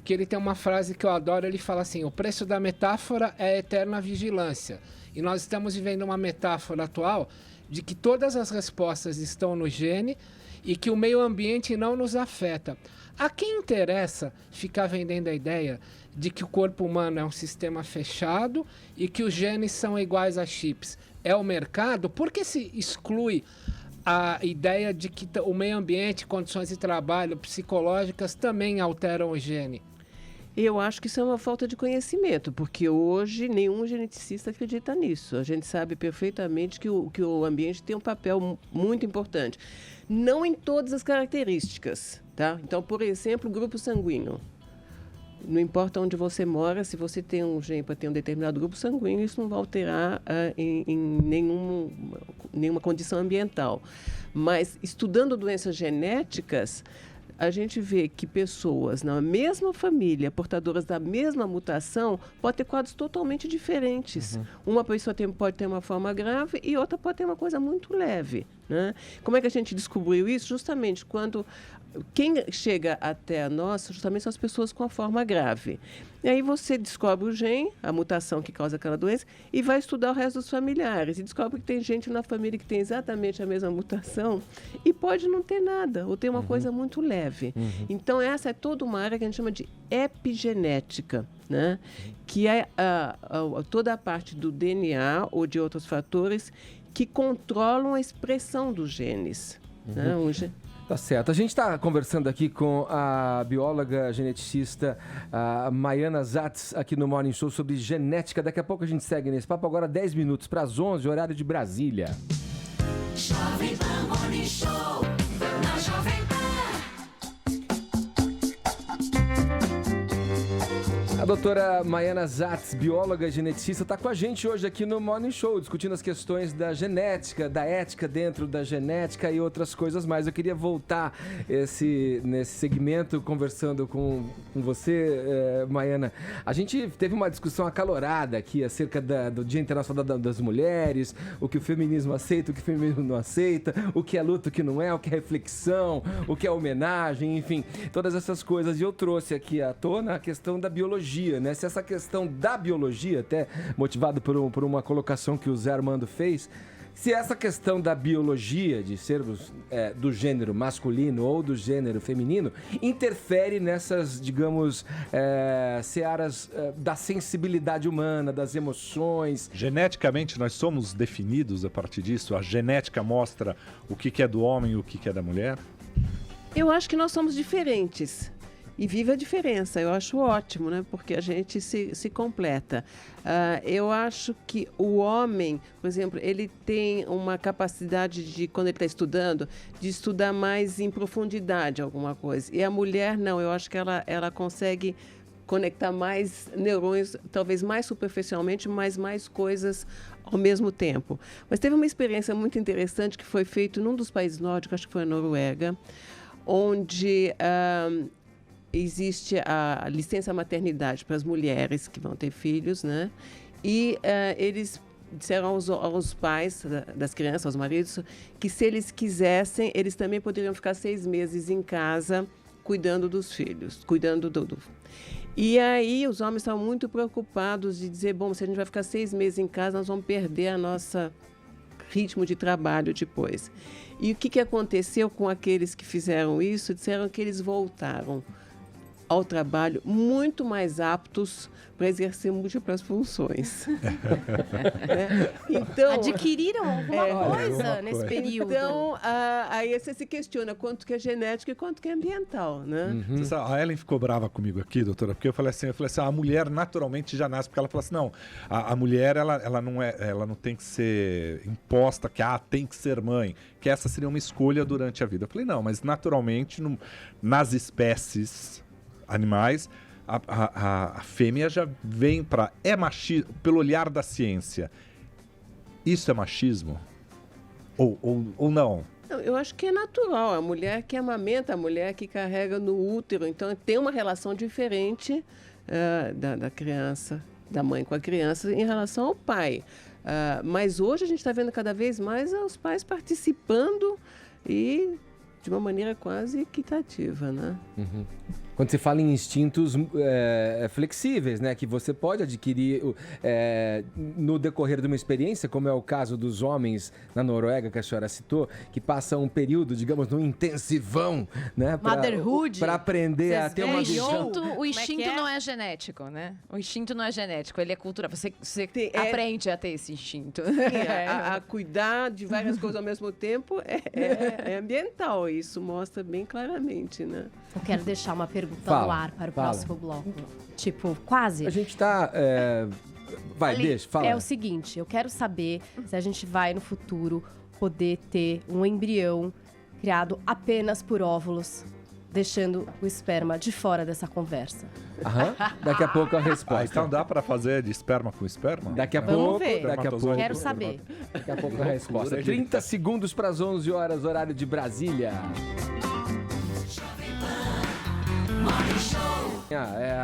que ele tem uma frase que eu adoro, ele fala assim: o preço da metáfora é a eterna vigilância. E nós estamos vivendo uma metáfora atual de que todas as respostas estão no gene e que o meio ambiente não nos afeta. A quem interessa ficar vendendo a ideia de que o corpo humano é um sistema fechado e que os genes são iguais a chips? É o mercado? Por que se exclui a ideia de que o meio ambiente, condições de trabalho psicológicas também alteram o gene? Eu acho que isso é uma falta de conhecimento, porque hoje nenhum geneticista acredita nisso. A gente sabe perfeitamente que o ambiente tem um papel muito importante. Não em todas as características, tá? Então, por exemplo, o grupo sanguíneo. Não importa onde você mora, se você tem um gene para ter um determinado grupo sanguíneo, isso não vai alterar em nenhuma condição ambiental. Mas, estudando doenças genéticas, a gente vê que pessoas na mesma família, portadoras da mesma mutação, podem ter quadros totalmente diferentes. Uma pessoa pode ter uma forma grave e outra pode ter uma coisa muito leve, né? Como é que a gente descobriu isso? Justamente quando quem chega até nós, justamente são as pessoas com a forma grave. E aí você descobre o gene, a mutação que causa aquela doença, e vai estudar o resto dos familiares. E descobre que tem gente na família que tem exatamente a mesma mutação e pode não ter nada, ou ter uma coisa muito leve. Então, essa é toda uma área que a gente chama de epigenética, né? Que é toda a parte do DNA ou de outros fatores que controlam a expressão dos genes. Né? Tá certo. A gente está conversando aqui com a bióloga geneticista Maiana Zatz aqui no Morning Show sobre genética. Daqui a pouco a gente segue nesse papo. Agora 10 minutos para as 11, horário de Brasília. Jovem Pan Morning Show, na Jovem Pan. A doutora Maiana Zatz, bióloga geneticista, está com a gente hoje aqui no Morning Show, discutindo as questões da genética, da ética dentro da genética e outras coisas mais. Eu queria voltar nesse segmento conversando com você, Maiana. A gente teve uma discussão acalorada aqui acerca do Dia Internacional das Mulheres, o que o feminismo aceita, o que o feminismo não aceita, o que é luta, o que não é, o que é reflexão, o que é homenagem, enfim, todas essas coisas. E eu trouxe aqui à tona a questão da biologia. Né? Se essa questão da biologia, até motivado por uma colocação que o Zé Armando fez, se essa questão da biologia, de sermos do gênero masculino ou do gênero feminino, interfere nessas, digamos, searas da sensibilidade humana, das emoções. Geneticamente, nós somos definidos a partir disso? A genética mostra o que é do homem e o que é da mulher? Eu acho que nós somos diferentes. E vive a diferença, eu acho ótimo, né? Porque a gente se completa. Eu acho que o homem, por exemplo, ele tem uma capacidade de, quando ele está estudando, de estudar mais em profundidade alguma coisa. E a mulher, não, eu acho que ela consegue conectar mais neurônios, talvez mais superficialmente, mas mais coisas ao mesmo tempo. Mas teve uma experiência muito interessante que foi feita num dos países nórdicos, acho que foi a Noruega, onde existe a licença maternidade para as mulheres que vão ter filhos, né? E eles disseram aos pais das crianças, aos maridos, que se eles quisessem, eles também poderiam ficar 6 meses em casa cuidando dos filhos, cuidando do... E aí os homens estavam muito preocupados de dizer, bom, se a gente vai ficar 6 meses em casa, nós vamos perder a nossa ritmo de trabalho depois. E o que aconteceu com aqueles que fizeram isso? Disseram que eles voltaram ao trabalho muito mais aptos para exercer múltiplas funções. Então, adquiriram alguma coisa nesse período. Então, aí você se questiona quanto que é genético e quanto que é ambiental, né? Você sabe, a Ellen ficou brava comigo aqui, doutora, porque eu falei assim, a mulher naturalmente já nasce, porque ela falou assim, não, a mulher, ela não tem que ser imposta, que tem que ser mãe, que essa seria uma escolha durante a vida. Eu falei, não, mas naturalmente, nas espécies animais, a fêmea já vem para... É machismo, pelo olhar da ciência. Isso é machismo? Ou não? Eu acho que é natural. A mulher que amamenta, a mulher que carrega no útero. Então, tem uma relação diferente da criança, da mãe com a criança, em relação ao pai. Mas hoje a gente está vendo cada vez mais os pais participando e de uma maneira quase equitativa, né? Quando se fala em instintos flexíveis, né, que você pode adquirir no decorrer de uma experiência, como é o caso dos homens na Noruega, que a senhora citou, que passam um período, digamos, num intensivão, né, Motherhood, para aprender a ter uma visão. O instinto não é genético, né? O instinto não é genético, ele é cultural. Você aprende a ter esse instinto. A cuidar de várias coisas ao mesmo tempo é ambiental. Isso mostra bem claramente, né? Eu quero deixar uma pergunta no ar para o próximo bloco. Tipo, quase. A gente tá... deixa, fala. É o seguinte, eu quero saber se a gente vai no futuro poder ter um embrião criado apenas por óvulos, deixando o esperma de fora dessa conversa. Daqui a pouco a resposta. Então dá para fazer de esperma com esperma? Daqui a Vamos pouco. ver. Daqui a pouco. Quero saber. Daqui a pouco a resposta. 30 segundos para as 11 horas, horário de Brasília.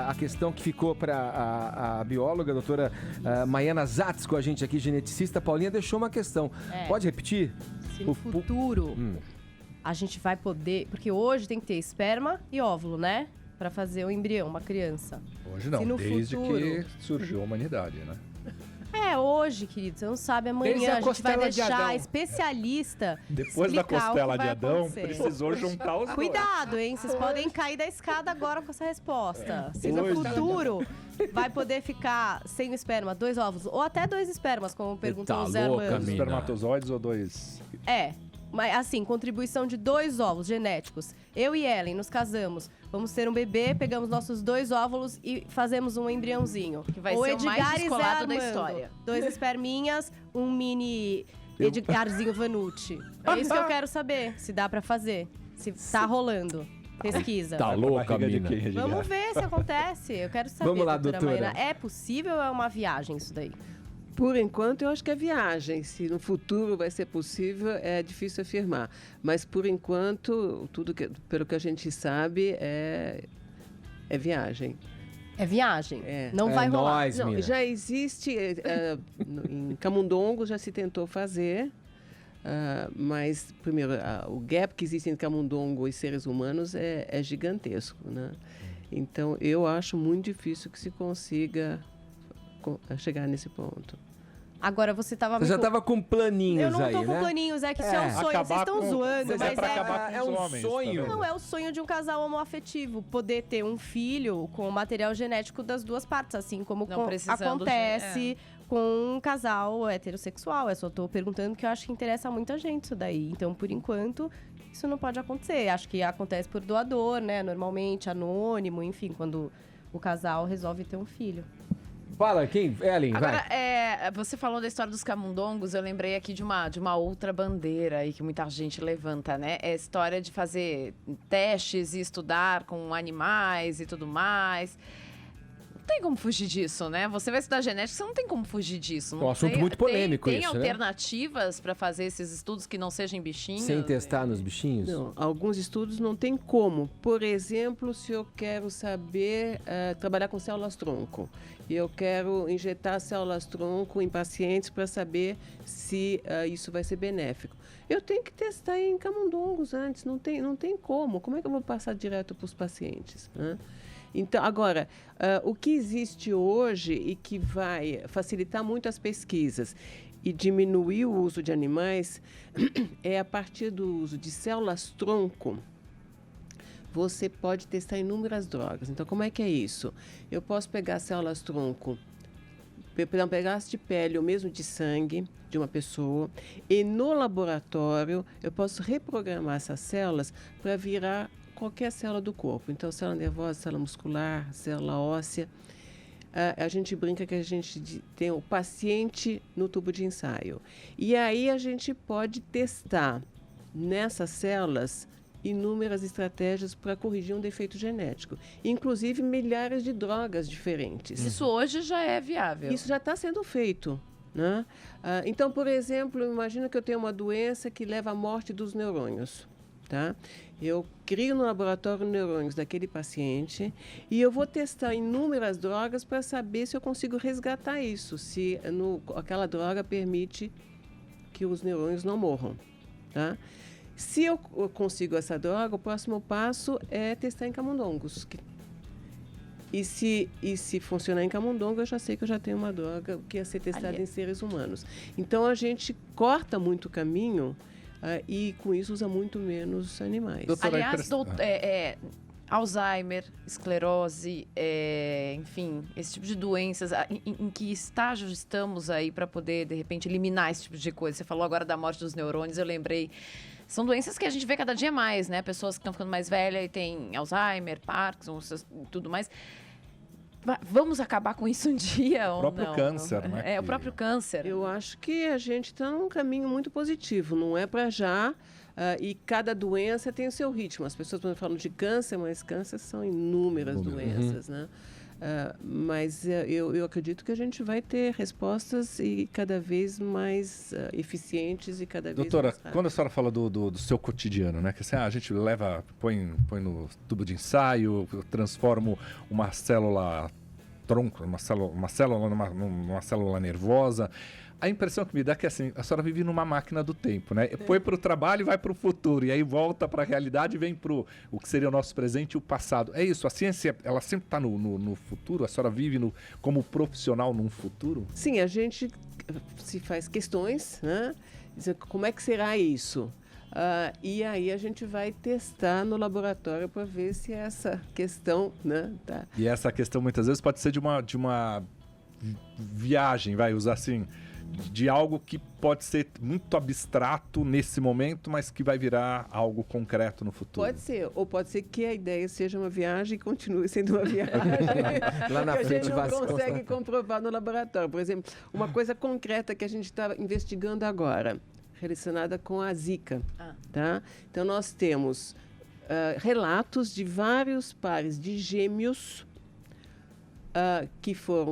A questão que ficou para a bióloga, a doutora Maiana Zatz, com a gente aqui, geneticista, Paulinha, deixou uma questão. Pode repetir? Se no futuro a gente vai poder... Porque hoje tem que ter esperma e óvulo, né? Para fazer o embrião, uma criança. Hoje não, desde que surgiu a humanidade, né? Hoje, querido, você não sabe, amanhã a gente vai deixar especialista. Depois da costela de Adão, precisou juntar os dois. Cuidado, hein? Vocês podem cair da escada agora com essa resposta. Se no futuro vai poder ficar sem o esperma, 2 óvulos, ou até 2 espermas, como perguntou o Zé Armando. Espermatozoides ou 2? Mas assim, contribuição de 2 óvulos genéticos. Eu e Ellen nos casamos, vamos ter um bebê, pegamos nossos 2 óvulos e fazemos um embriãozinho. Que vai ser o mais descolado da história. 2 esperminhas, um mini Edgarzinho Vanucci. É isso que eu quero saber, se dá pra fazer, se tá rolando. Pesquisa. Tá louca, mina. Vamos ver se acontece. Eu quero saber, Vamos lá, doutora. Maíra. É possível ou é uma viagem isso daí? Por enquanto, eu acho que é viagem. Se no futuro vai ser possível, é difícil afirmar. Mas, por enquanto, pelo que a gente sabe, é viagem. É viagem? Não vai rolar. Não, já existe... em Camundongo já se tentou fazer, mas, primeiro, o gap que existe entre Camundongo e seres humanos é gigantesco, né? Então, eu acho muito difícil que se consiga chegar nesse ponto. Agora você tava... já tava com planinhos aí, né? Eu não tô com planinhos, é que isso é um sonho. Vocês estão zoando, mas é um homens, sonho. Não, é o sonho de um casal homoafetivo, poder ter um filho com o material genético das duas partes, assim como acontece com um casal heterossexual. Eu só tô perguntando porque eu acho que interessa muita gente isso daí. Então, por enquanto, isso não pode acontecer. Acho que acontece por doador, né? Normalmente, anônimo, enfim, quando o casal resolve ter um filho. Fala, quem? Ellen, agora, vai. Você falou da história dos camundongos, eu lembrei aqui de uma outra bandeira aí que muita gente levanta, né? É a história de fazer testes e estudar com animais e tudo mais. tem como fugir disso, né? Você vai estudar genética, você não tem como fugir disso. É um assunto muito polêmico Tem isso, né? alternativas para fazer esses estudos que não sejam em bichinhos? Sem testar nos bichinhos? Não, alguns estudos não tem como. Por exemplo, se eu quero saber trabalhar com células-tronco e eu quero injetar células-tronco em pacientes para saber se isso vai ser benéfico. Eu tenho que testar em camundongos antes, não tem como. Como é que eu vou passar direto para os pacientes, né? Então, agora, o que existe hoje e que vai facilitar muito as pesquisas e diminuir o uso de animais é a partir do uso de células-tronco. Você pode testar inúmeras drogas. Então, como é que é isso? Eu posso pegar células-tronco, pegar um pedaço de pele ou mesmo de sangue de uma pessoa e no laboratório eu posso reprogramar essas células para virar qualquer célula do corpo. Então, célula nervosa, célula muscular, célula óssea. A gente brinca que a gente tem o paciente no tubo de ensaio. E aí a gente pode testar nessas células inúmeras estratégias para corrigir um defeito genético. Inclusive milhares de drogas diferentes. Isso hoje já é viável. Isso já está sendo feito, né? Então, por exemplo, imagina que eu tenho uma doença que leva à morte dos neurônios. Tá? Eu crio no laboratório neurônios daquele paciente e eu vou testar inúmeras drogas para saber se eu consigo resgatar isso, se aquela droga permite que os neurônios não morram. Tá? Se eu consigo essa droga, o próximo passo é testar em camundongos. E se funcionar em camundongo, eu já sei que eu já tenho uma droga que ia ser testada em seres humanos. Então, a gente corta muito o caminho e, com isso, usa muito menos animais. Aliás, Alzheimer, esclerose, enfim, esse tipo de doenças, em que estágio estamos aí para poder, de repente, eliminar esse tipo de coisa? Você falou agora da morte dos neurônios, eu lembrei. São doenças que a gente vê cada dia mais, né? Pessoas que estão ficando mais velhas e têm Alzheimer, Parkinson, tudo mais. Vamos acabar com isso um dia ou não? O próprio câncer, né? O próprio câncer. Eu acho que a gente está num caminho muito positivo. Não é para já. E cada doença tem o seu ritmo. As pessoas falam de câncer, mas câncer são inúmeras doenças, né? Mas eu acredito que a gente vai ter respostas e cada vez mais eficientes e cada vez Doutora, mais rápidas. quando a senhora fala do seu cotidiano, né? Que assim, a gente põe no tubo de ensaio, transforma uma célula tronco, uma célula numa célula nervosa. A impressão que me dá é que assim, a senhora vive numa máquina do tempo, né? Foi para o trabalho e vai para o futuro, e aí volta para a realidade e vem para o que seria o nosso presente e o passado. É isso, a ciência, ela sempre está no futuro? A senhora vive como profissional num futuro? Sim, a gente se faz questões, né? Dizer, como é que será isso? E aí a gente vai testar no laboratório para ver se essa questão, né, tá. E essa questão muitas vezes pode ser de uma viagem, vai usar assim, de algo que pode ser muito abstrato nesse momento, mas que vai virar algo concreto no futuro. Pode ser, ou pode ser que a ideia seja uma viagem e continue sendo uma viagem. Lá na que frente a gente não consegue comprovar no laboratório. Por exemplo, uma coisa concreta que a gente está investigando agora, relacionada com a Zika. Tá? Então, nós temos relatos de vários pares de gêmeos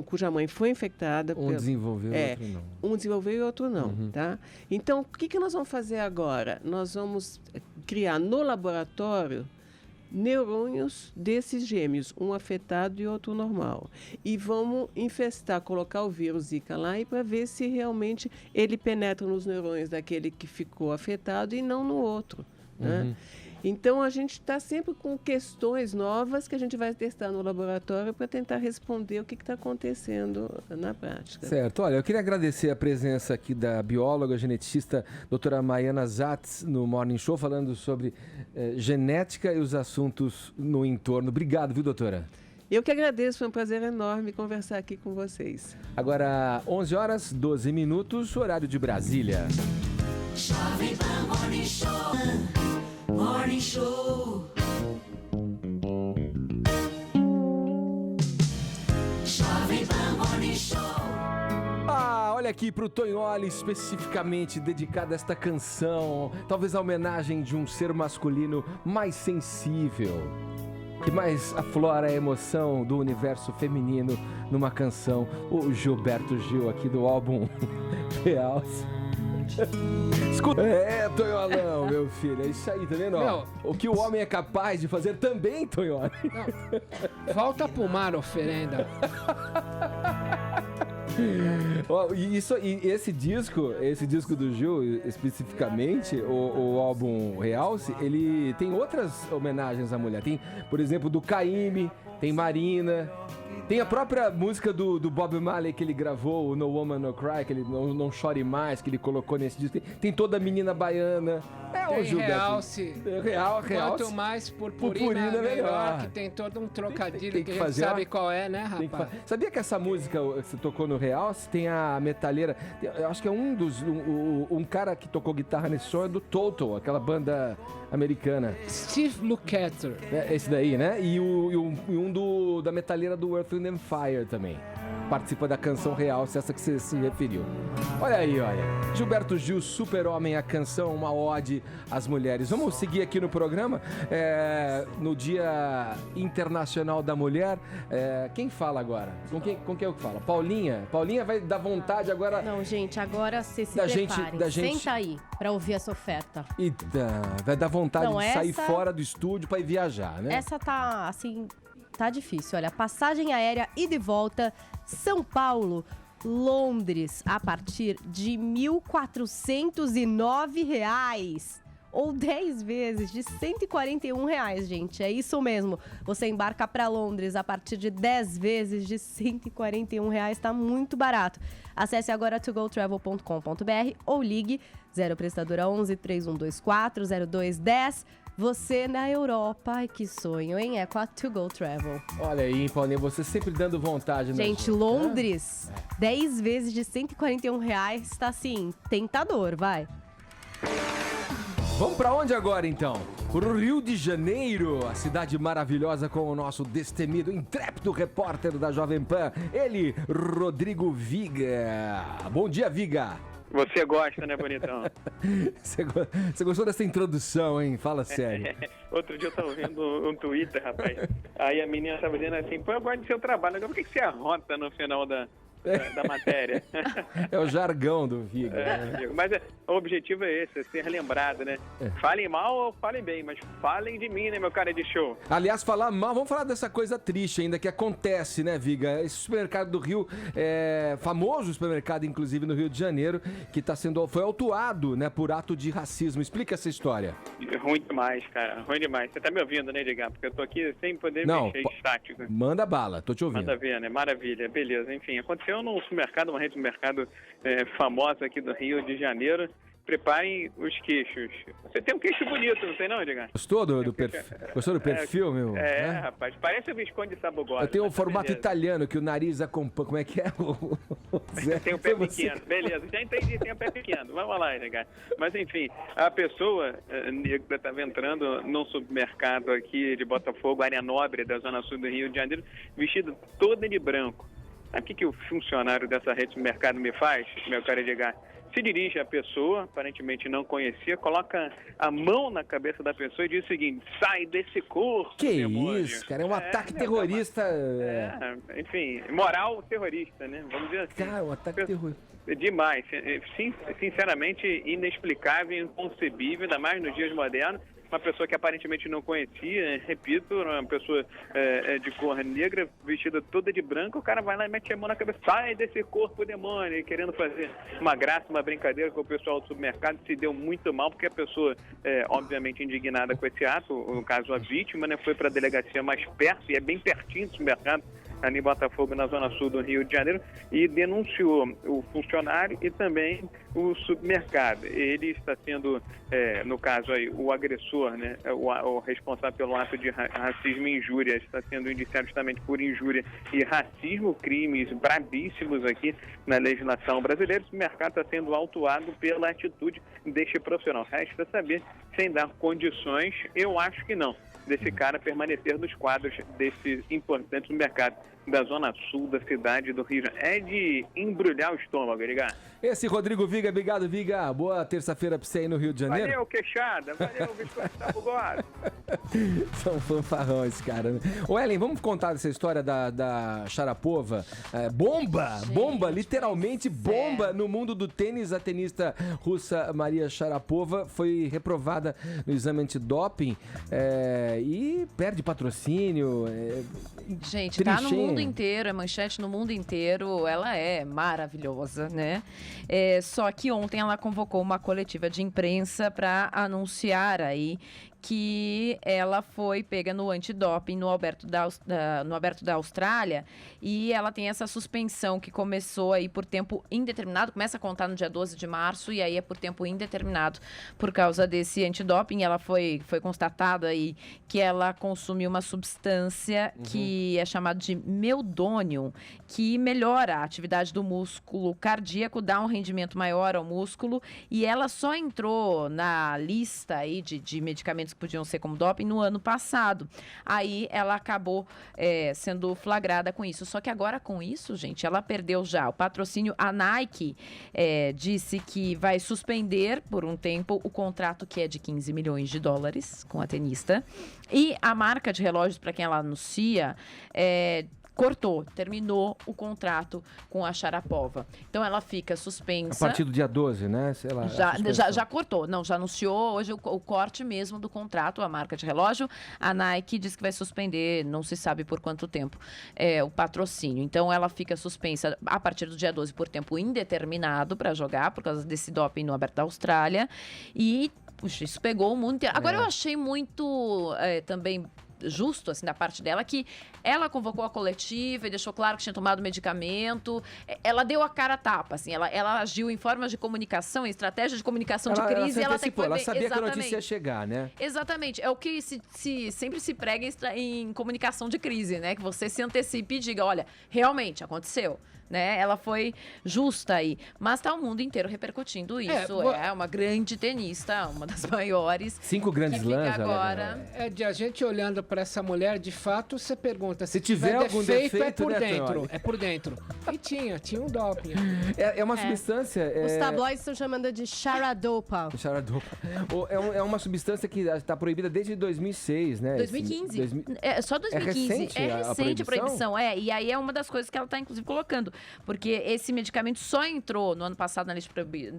cuja mãe foi infectada. Desenvolveu e outro não. Um desenvolveu e outro não. Tá? Então, o que nós vamos fazer agora? Nós vamos criar no laboratório neurônios desses gêmeos, um afetado e outro normal. E vamos colocar o vírus Zika lá e para ver se realmente ele penetra nos neurônios daquele que ficou afetado e não no outro. Né? Então, a gente está sempre com questões novas que a gente vai testar no laboratório para tentar responder o que está acontecendo na prática. Certo. Olha, eu queria agradecer a presença aqui da bióloga, geneticista, doutora Maiana Zatz, no Morning Show, falando sobre genética e os assuntos no entorno. Obrigado, viu, doutora? Eu que agradeço, foi um prazer enorme conversar aqui com vocês. Agora, 11 horas, 12 minutos, horário de Brasília. Jovem Pan Morning Show. Morning Show. Jovem Pan Morning Show. Olha aqui pro Tonholi, especificamente dedicada esta canção, talvez a homenagem de um ser masculino mais sensível. que mais aflora a emoção do universo feminino numa canção, o Gilberto Gil aqui do álbum Realce. Escuta. Tonholão, meu filho, é isso aí, tá vendo? Ó, o que o homem é capaz de fazer também, Tonholi. Volta pro mar, oferenda. E esse disco do Gil, especificamente, o álbum Realce, ele tem outras homenagens à mulher. Tem, por exemplo, do Caymmi, tem Marina, tem a própria música do Bob Marley que ele gravou, o No Woman No Cry, que ele não chore mais, que ele colocou nesse disco. Tem toda a menina baiana. Tem o Gilberto. Realce. Realce. Quanto mais purpurina, melhor. Que tem todo um trocadilho que a gente sabe qual é, né, rapaz? Sabia que essa música que você tocou no Realce tem a metalheira? Eu acho que é um cara que tocou guitarra nesse som é do Toto, aquela banda americana. Steve Lukather. Esse daí, né? E um da metalheira do Earth, Wind and Fire também. Participa da canção Realce, essa que você se referiu. Olha aí, olha. Gilberto Gil, Super-Homem, a canção, uma ode às mulheres. Vamos seguir aqui no programa. No Dia Internacional da Mulher. Quem fala agora? Com quem eu falo? Paulinha? Paulinha vai dar vontade agora... Não, gente, agora você se preparem. Senta aí pra ouvir essa oferta. Eita, vai dar vontade de sair fora do estúdio pra ir viajar, né? Essa tá, assim... Tá difícil, olha, passagem aérea ida e volta, São Paulo, Londres, a partir de R$ 1.409, ou 10 vezes de R$ 141, gente, é isso mesmo. Você embarca para Londres a partir de 10 vezes de R$ 141, tá muito barato. Acesse agora togotravel.com.br ou ligue 0 prestadora 11 3124 0210. Você na Europa, ai que sonho, hein? É com a To Go Travel. Olha aí, Paulinha, você sempre dando vontade, né? Gente, Londres, 10 vezes de R$ 141, tá assim, tentador, vai. Vamos pra onde agora, então? Pro Rio de Janeiro, a cidade maravilhosa com o nosso destemido, intrépido repórter da Jovem Pan, ele, Rodrigo Viga. Bom dia, Viga. Você gosta, né, bonitão? Você gostou dessa introdução, hein? Fala sério. Outro dia eu tava vendo um Twitter, rapaz. Aí a menina tava dizendo assim, pô, eu gosto do seu trabalho. Agora por que você arrota no final da matéria? É o jargão do Viga. Mas o objetivo é esse, é ser lembrado, né? Falem mal ou falem bem, mas falem de mim, né, meu cara de show? Aliás, falar mal, vamos falar dessa coisa triste ainda que acontece, né, Viga? Esse supermercado do Rio, famoso supermercado, inclusive, no Rio de Janeiro, que foi autuado, né, por ato de racismo. Explica essa história. Ruim demais, cara, ruim demais. Você tá me ouvindo, né, Edgar? Porque eu tô aqui sem poder mexer estático. Manda bala, tô te ouvindo. Manda ver, né? Maravilha, beleza. Enfim, aconteceu num supermercado, uma rede de mercado famosa aqui do Rio de Janeiro. Preparem os queixos. Você tem um queixo bonito, não tem não, Edgar? Gostou do perfil, meu? Né? Rapaz, parece o Visconde de Sabugosa. Eu tenho um formato italiano, que o nariz acompanha. Como é que é? Tem o pé pequeno, beleza. Já entendi, tem o pé pequeno. Vamos lá, Edgar. Mas enfim, a pessoa negra estava entrando num supermercado aqui de Botafogo, área nobre da Zona Sul do Rio de Janeiro, vestido toda de branco. Sabe o que o funcionário dessa rede de mercado me faz, meu caro Edgar? Se dirige à pessoa, aparentemente não conhecia, coloca a mão na cabeça da pessoa e diz o seguinte: sai desse corpo, que demônio. Isso, cara, é um ataque terrorista. Enfim, moral terrorista, né? Vamos dizer assim. Cara, um ataque terrorista. Demais, sinceramente inexplicável, inconcebível, ainda mais nos dias modernos. Uma pessoa que aparentemente não conhecia, repito, uma pessoa de cor negra, vestida toda de branco, o cara vai lá e mete a mão na cabeça, sai desse corpo, demônio, querendo fazer uma graça, uma brincadeira com o pessoal do supermercado, se deu muito mal, porque a pessoa, obviamente indignada com esse ato, no caso a vítima, né, foi para a delegacia mais perto, e é bem pertinho do supermercado, ali em Botafogo, na Zona Sul do Rio de Janeiro, e denunciou o funcionário e também o supermercado. Ele está sendo, no caso aí, o agressor, né, o responsável pelo ato de racismo e injúria, está sendo indiciado justamente por injúria e racismo, crimes bravíssimos aqui na legislação brasileira. O supermercado está sendo autuado pela atitude deste profissional. Resta saber, sem dar condições, eu acho que não, desse cara permanecer nos quadros desse importante mercado da Zona Sul da cidade do Rio. É de embrulhar o estômago, Edgar. Esse Rodrigo Viga, obrigado, Viga. Boa terça-feira pra você aí no Rio de Janeiro. Valeu, queixada. Valeu, Visconde Sabugosa. São fanfarrão esse cara, né? Ô, Ellen, vamos contar essa história da Sharapova? Bomba! Gente, Bomba, literalmente bomba no mundo do tênis. A tenista russa Maria Sharapova foi reprovada no exame antidoping e perde patrocínio. Gente, tá no Trincheira. mundo inteiro, é manchete no mundo inteiro, ela é maravilhosa, né? Só que ontem ela convocou uma coletiva de imprensa para anunciar aí que ela foi pega no antidoping no Aberto da Austrália, e ela tem essa suspensão que começou aí por tempo indeterminado, começa a contar no dia 12 de março e aí é por tempo indeterminado por causa desse antidoping. Ela foi constatado aí que ela consumiu uma substância que é chamada de meldônio, que melhora a atividade do músculo cardíaco, dá um rendimento maior ao músculo, e ela só entrou na lista aí de medicamentos que podiam ser como doping no ano passado. Aí ela acabou sendo flagrada com isso. Só que agora com isso, gente, ela perdeu já o patrocínio. A Nike disse que vai suspender por um tempo o contrato que é de 15 milhões de dólares com a tenista. E a marca de relógios, para quem ela anuncia, terminou o contrato com a Sharapova. Então ela fica suspensa. A partir do dia 12, né? Sei lá. Já cortou. Não, já anunciou hoje o corte mesmo do contrato, a marca de relógio. A Nike diz que vai suspender, não se sabe por quanto tempo, o patrocínio. Então ela fica suspensa a partir do dia 12 por tempo indeterminado para jogar, por causa desse doping no Aberto da Austrália. E, puxa, isso pegou o mundo inteiro. Agora eu achei muito também justo, assim, da parte dela, que ela convocou a coletiva e deixou claro que tinha tomado medicamento. Ela deu a cara a tapa, assim, ela agiu em formas de comunicação, em estratégia de comunicação de crise. Ela Até que foi ela bem, sabia que a notícia ia chegar, né? Exatamente. É o que sempre se prega em comunicação de crise, né? Que você se antecipe e diga, olha, realmente aconteceu. Né? Ela foi justa aí, mas tá o mundo inteiro repercutindo isso. É uma grande tenista, uma das maiores. 5 grandes lãs agora. De a gente olhando para essa mulher, de fato, você pergunta se tiver algum defeito, é por né, dentro. É por dentro. E tinha um doping. É uma substância. Os tabloides estão chamando de Sharadopa. É uma substância que está proibida desde 2006, né? 2015. Só 2015. É recente a proibição. E aí é uma das coisas que ela está, inclusive, colocando. Porque esse medicamento só entrou no ano passado, na lista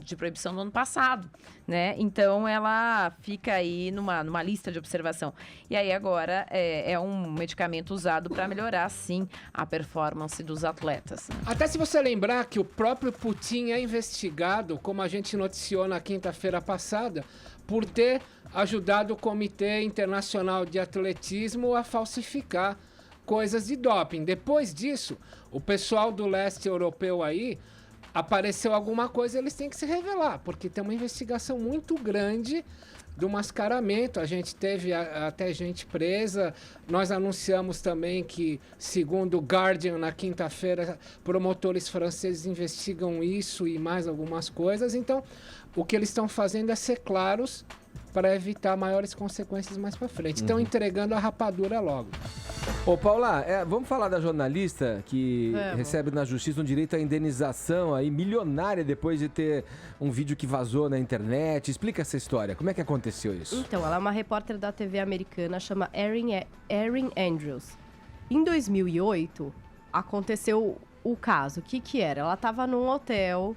de proibição no ano passado, né? Então ela fica aí numa lista de observação. E aí agora é um medicamento usado para melhorar, sim, a performance dos atletas. Né? Até se você lembrar que o próprio Putin é investigado, como a gente noticiou na quinta-feira passada, por ter ajudado o Comitê Internacional de Atletismo a falsificar coisas de doping. Depois disso, o pessoal do leste europeu aí, apareceu alguma coisa, eles têm que se revelar, porque tem uma investigação muito grande do mascaramento. A gente teve até gente presa. Nós anunciamos também que, segundo o Guardian, na quinta-feira, promotores franceses investigam isso e mais algumas coisas. Então, o que eles estão fazendo é ser claros para evitar maiores consequências mais para frente. Estão entregando a rapadura logo. Ô, Paula, vamos falar da jornalista que recebe na justiça um direito à indenização aí milionária depois de ter um vídeo que vazou na internet. Explica essa história. Como é que aconteceu isso? Então, ela é uma repórter da TV americana, chama Erin Andrews. Em 2008, aconteceu o caso. O que era? Ela estava num hotel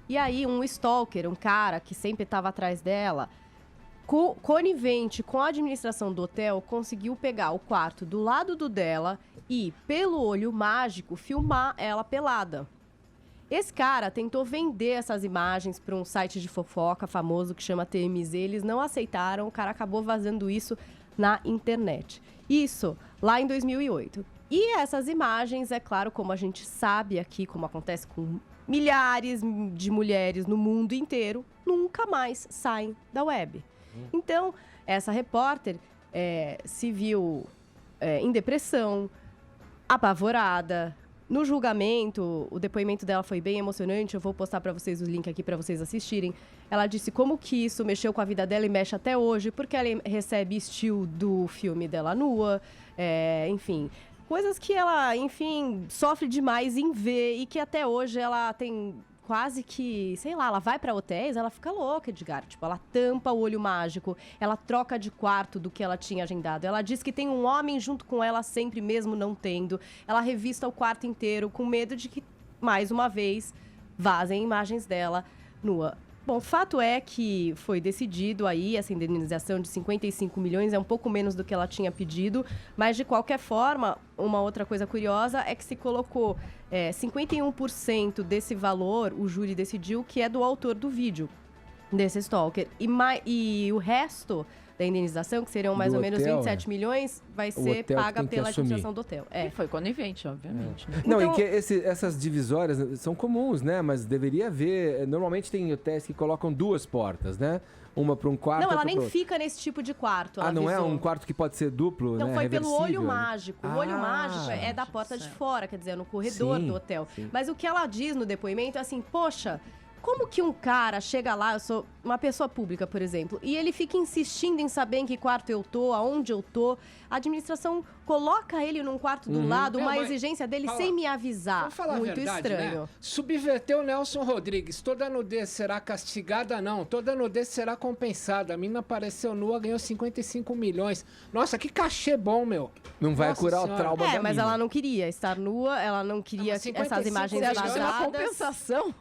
e aí um stalker, um cara que sempre estava atrás dela, conivente com a administração do hotel, conseguiu pegar o quarto do lado do dela e, pelo olho mágico, filmar ela pelada. Esse cara tentou vender essas imagens para um site de fofoca famoso que chama TMZ. Eles não aceitaram, o cara acabou vazando isso na internet. Isso lá em 2008. E essas imagens, é claro, como a gente sabe aqui, como acontece com milhares de mulheres no mundo inteiro, nunca mais saem da web. Então, essa repórter se viu em depressão, apavorada. No julgamento, o depoimento dela foi bem emocionante. Eu vou postar para vocês o link aqui para vocês assistirem. Ela disse como que isso mexeu com a vida dela e mexe até hoje, porque ela recebe estilo do filme dela nua, enfim... Coisas que ela, enfim, sofre demais em ver e que até hoje ela tem quase que, sei lá, ela vai pra hotéis, ela fica louca, Edgar. Tipo, ela tampa o olho mágico, ela troca de quarto do que ela tinha agendado. Ela diz que tem um homem junto com ela sempre, mesmo não tendo. Ela revista o quarto inteiro com medo de que, mais uma vez, vazem imagens dela nua. Bom, fato é que foi decidido aí essa indenização de 55 milhões, é um pouco menos do que ela tinha pedido, mas de qualquer forma, uma outra coisa curiosa é que se colocou 51% desse valor, o júri decidiu que é do autor do vídeo, desse stalker, e o resto da indenização, que seriam mais Do ou menos hotel, 27 milhões, vai ser hotel que paga tem que pela assumir. administração do hotel. E foi conivente, obviamente. né? Não, Então- e que essas divisórias são comuns, né? Mas deveria haver. Normalmente tem hotéis que colocam 2 portas, né? Uma para um quarto. Não, ela outra nem pro outro. fica nesse tipo de quarto. ela Não é avisou. um quarto que pode ser duplo, Não, né? foi pelo Reversível, olho né? mágico. O olho Ah, mágico é da porta de fora, quer dizer, no corredor Sim, do hotel. sim. Mas o que ela diz no depoimento é assim, poxa, como que um cara chega lá, eu sou uma pessoa pública, por exemplo, e ele fica insistindo em saber em que quarto eu tô, aonde eu tô. A administração coloca ele num quarto do lado, uma mas exigência dele fala- sem me avisar. Vamos falar Muito a verdade, estranho. né? Subverteu o Nelson Rodrigues. Toda nudez será castigada? Não. Toda nudez será compensada. A mina apareceu nua, ganhou 55 milhões. Nossa, que cachê bom, meu. Não vai Nossa curar Senhora. o trauma da É, mas mina. ela não queria estar nua, ela não queria mas 55 essas imagens Você acha que isso é uma vazadas. compensação?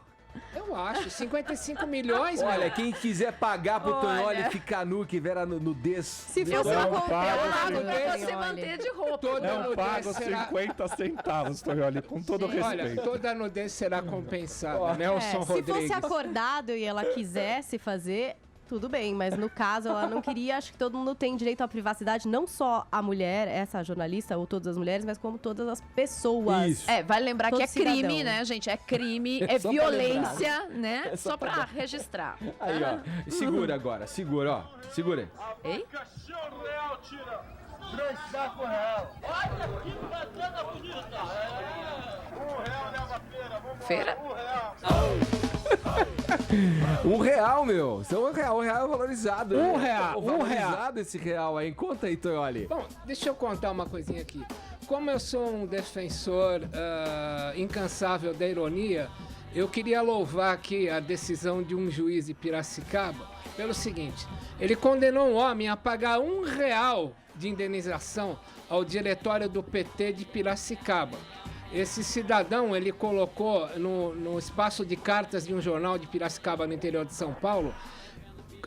Eu acho. 55 milhões, Olha, meu. quem quiser pagar pro Olha. Tonholi ficar nu, que vera nudez. Se fosse Não uma paga, Eu Tonholi. acho pra você Tonholi. manter de roupa. Toda Não nudez pago será... 50 centavos, Tonholi, com todo o Olha, respeito. toda nudez será compensada. Nelson Se Rodrigues. fosse acordado e ela quisesse fazer, tudo bem, mas no caso ela não queria. Acho que todo mundo tem direito à privacidade, não só a mulher, essa jornalista ou todas as mulheres, mas como todas as pessoas. Isso. Vale lembrar Todo que é crime, cidadão. né, gente? É crime, é Só pra violência, né? Só pra registrar. Aí, ó. Segura agora, segura, ó. Segura aí. Ei? Cachorro real tira 3 sacos real. Olha que bacana bonita. R$1 leva a feira. Vamos Feira? R$1, meu. São R$1 é valorizado. né? R$1, Valorizado esse real aí. Conta aí, Tonholi. Bom, deixa eu contar uma coisinha aqui. Como eu sou um defensor incansável da ironia, eu queria louvar aqui a decisão de um juiz de Piracicaba pelo seguinte: ele condenou um homem a pagar R$1 de indenização ao diretório do PT de Piracicaba. Esse cidadão, ele colocou no espaço de cartas de um jornal de Piracicaba, no interior de São Paulo,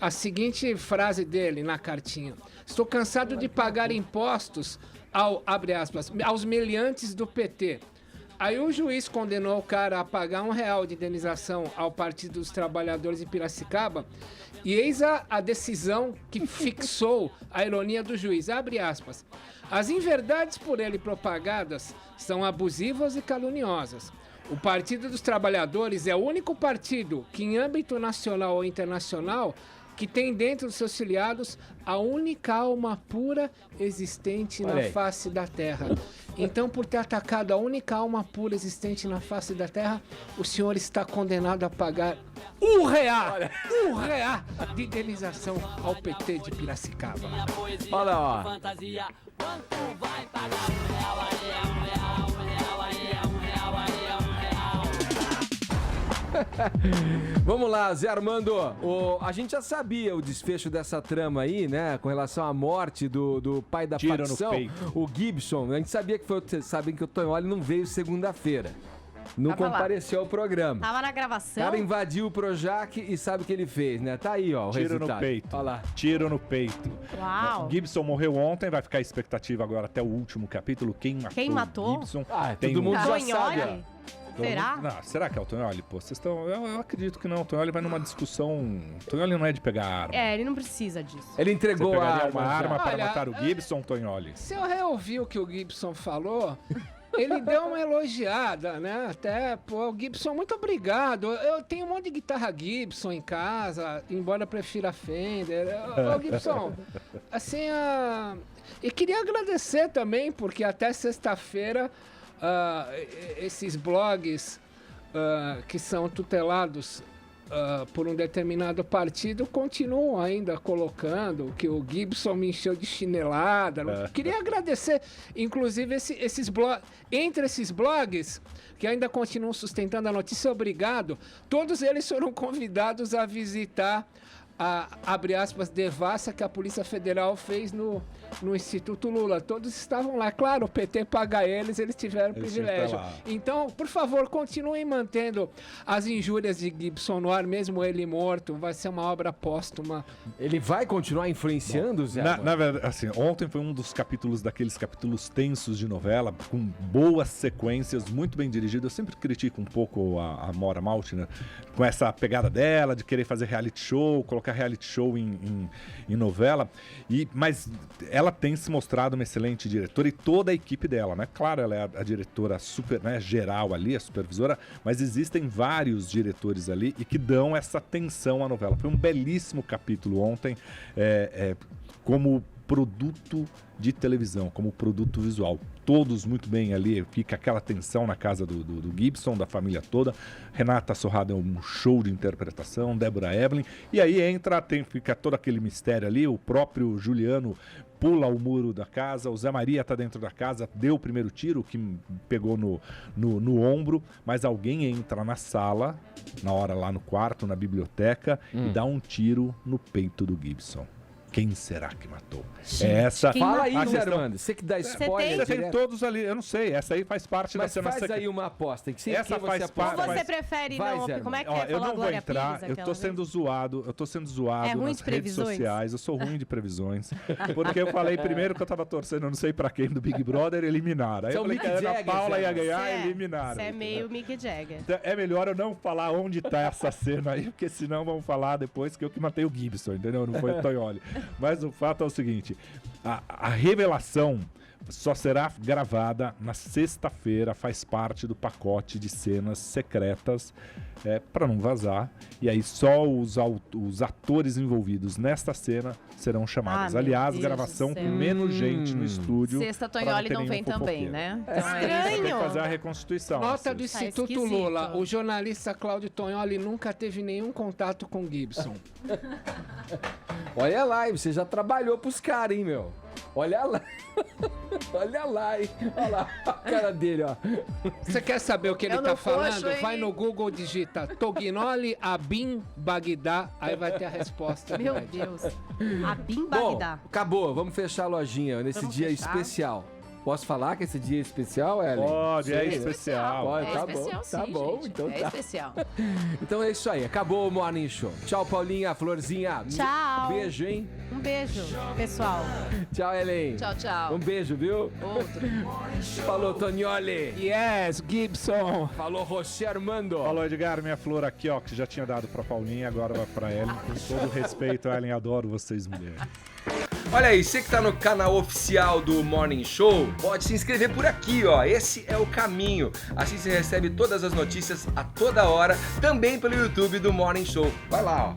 a seguinte frase dele na cartinha: estou cansado de pagar impostos abre aspas, aos meliantes do PT. Aí o juiz condenou o cara a pagar R$1 de indenização ao Partido dos Trabalhadores em Piracicaba, e eis a decisão que fixou a ironia do juiz, abre aspas: as inverdades por ele propagadas são abusivas e caluniosas. O Partido dos Trabalhadores é o único partido que, em âmbito nacional ou internacional, que tem dentro dos seus filiados a única alma pura existente Olha na aí. face da terra. Então, por ter atacado a única alma pura existente na face da terra, o senhor está condenado a pagar R$1 de indenização ao PT de Piracicaba. Olha, ó. Fantasia, quanto vai pagar R$1 aí? R$1 aí, R$1 Vamos lá, Zé Armando. A gente já sabia o desfecho dessa trama aí, né? Com relação à morte do pai da Tiro no facção, peito. o Gibson. A gente sabia que vocês sabem que o Tonholi não veio segunda-feira. Não Tava lá. compareceu ao programa. Tava na O gravação. cara invadiu o Projac e sabe o que ele fez, né? Tá aí, ó, o Tiro resultado. no peito. Olha lá. Tiro no peito. Uau. O Gibson morreu ontem, vai ficar a expectativa agora até o último capítulo. Quem matou o Gibson? Todo um- mundo já Tonholi? sabe. ó. Será? Não, será que é o Tonholi? Pô, vocês estão. Eu acredito que não. O Tonholi vai numa discussão. O Tonholi não é de pegar arma. É, ele não precisa disso. Ele Você entregou a pegaria arma. uma arma já. para Olha, matar o Gibson, Tonholi? Se eu reouvi o que o Gibson falou, ele deu uma elogiada, né? Até, pô, Gibson, muito obrigado. Eu tenho um monte de guitarra Gibson em casa, embora eu prefira Fender. Ô, Gibson, assim, e queria agradecer também, porque até sexta-feira, esses blogs que são tutelados por um determinado partido continuam ainda colocando que o Gibson me encheu de chinelada. Queria agradecer, inclusive, entre esses blogs que ainda continuam sustentando a notícia, obrigado. Todos eles foram convidados a visitar a, abre aspas, devassa que a Polícia Federal fez no Instituto Lula. Todos estavam lá. Claro, o PT paga eles tiveram privilégio. Então, por favor, continuem mantendo as injúrias de Gibson no ar, mesmo ele morto. Vai ser uma obra póstuma. Ele vai continuar influenciando, Zé? Na verdade, assim, ontem foi um dos capítulos, daqueles capítulos tensos de novela, com boas sequências, muito bem dirigido. Eu sempre critico um pouco a Maura Maltner, com essa pegada dela, de querer fazer reality show, colocar reality show em novela, mas ela tem se mostrado uma excelente diretora e toda a equipe dela, né? Claro, ela é a diretora super, né, geral ali, a supervisora, mas existem vários diretores ali e que dão essa tensão à novela. Foi um belíssimo capítulo ontem, como produto de televisão, como produto visual. Todos muito bem ali, fica aquela tensão na casa do Gibson, da família toda. Renata Sorrada é um show de interpretação, Débora Evelyn, e aí fica todo aquele mistério ali, o próprio Juliano pula o muro da casa, o Zé Maria tá dentro da casa, deu o primeiro tiro, que pegou no ombro, mas alguém entra na sala, na hora lá no quarto, na biblioteca, e dá um tiro no peito do Gibson. Quem será que matou? Fala aí, Zé Armando. Você que dá spoiler. Você tem todos ali, eu não sei. Essa aí faz parte da cena. Mas faz aí uma aposta. Essa faz parte. Ou você prefere não? Como é que é? Eu não vou entrar. Eu tô sendo zoado. Nas redes sociais. Eu sou ruim de previsões. Porque eu falei primeiro que eu tava torcendo, não sei pra quem, do Big Brother, eliminaram. Aí eu falei que a Ana Paula ia ganhar, eliminaram. Você é meio Mick Jagger. Então, é melhor eu não falar onde tá essa cena aí, porque senão vão falar depois que eu que matei o Gibson, entendeu? Não foi o Tognoli. Mas o fato é o seguinte, a revelação só será gravada na sexta-feira, faz parte do pacote de cenas secretas, para não vazar, e aí só os atores envolvidos nesta cena serão chamados. Aliás, gravação com menos gente no estúdio. Sexta Tognoli não vem também, né? Então estranho. Tem que fazer a reconstituição. Nota do Instituto Lula, o jornalista Cláudio Tognoli nunca teve nenhum contato com Gibson. Olha lá, você já trabalhou pros caras, hein, meu? Olha lá. Olha lá, hein? Olha lá a cara dele, ó. Você quer saber o que ele tá falando? Vai no Google, digita Tognoli Abin Bagdá, aí vai ter a resposta. Meu Deus. Abin Bagdá. Bom, acabou. Vamos fechar a lojinha nesse dia especial. Posso falar que esse dia é especial, Ellen? Pode, é especial. Pode, tá especial, bom, sim, tá bom. gente. Então é tá. especial. Então é isso aí. Acabou o Morning Show. Tchau, Paulinha, Florzinha. Tchau. Beijo, hein? Um beijo, pessoal. Tchau, Ellen. Tchau, tchau. Um beijo, viu? Outro. Falou, Tognoli. Yes, Gibson. Falou, José Armando. Falou, Edgar, minha flor aqui, ó, que já tinha dado pra Paulinha, agora vai pra Ellen. Com todo respeito, Ellen, adoro vocês, mulheres. Olha aí, você que tá no canal oficial do Morning Show, pode se inscrever por aqui, ó. Esse é o caminho. Assim você recebe todas as notícias a toda hora, também pelo YouTube do Morning Show. Vai lá, ó.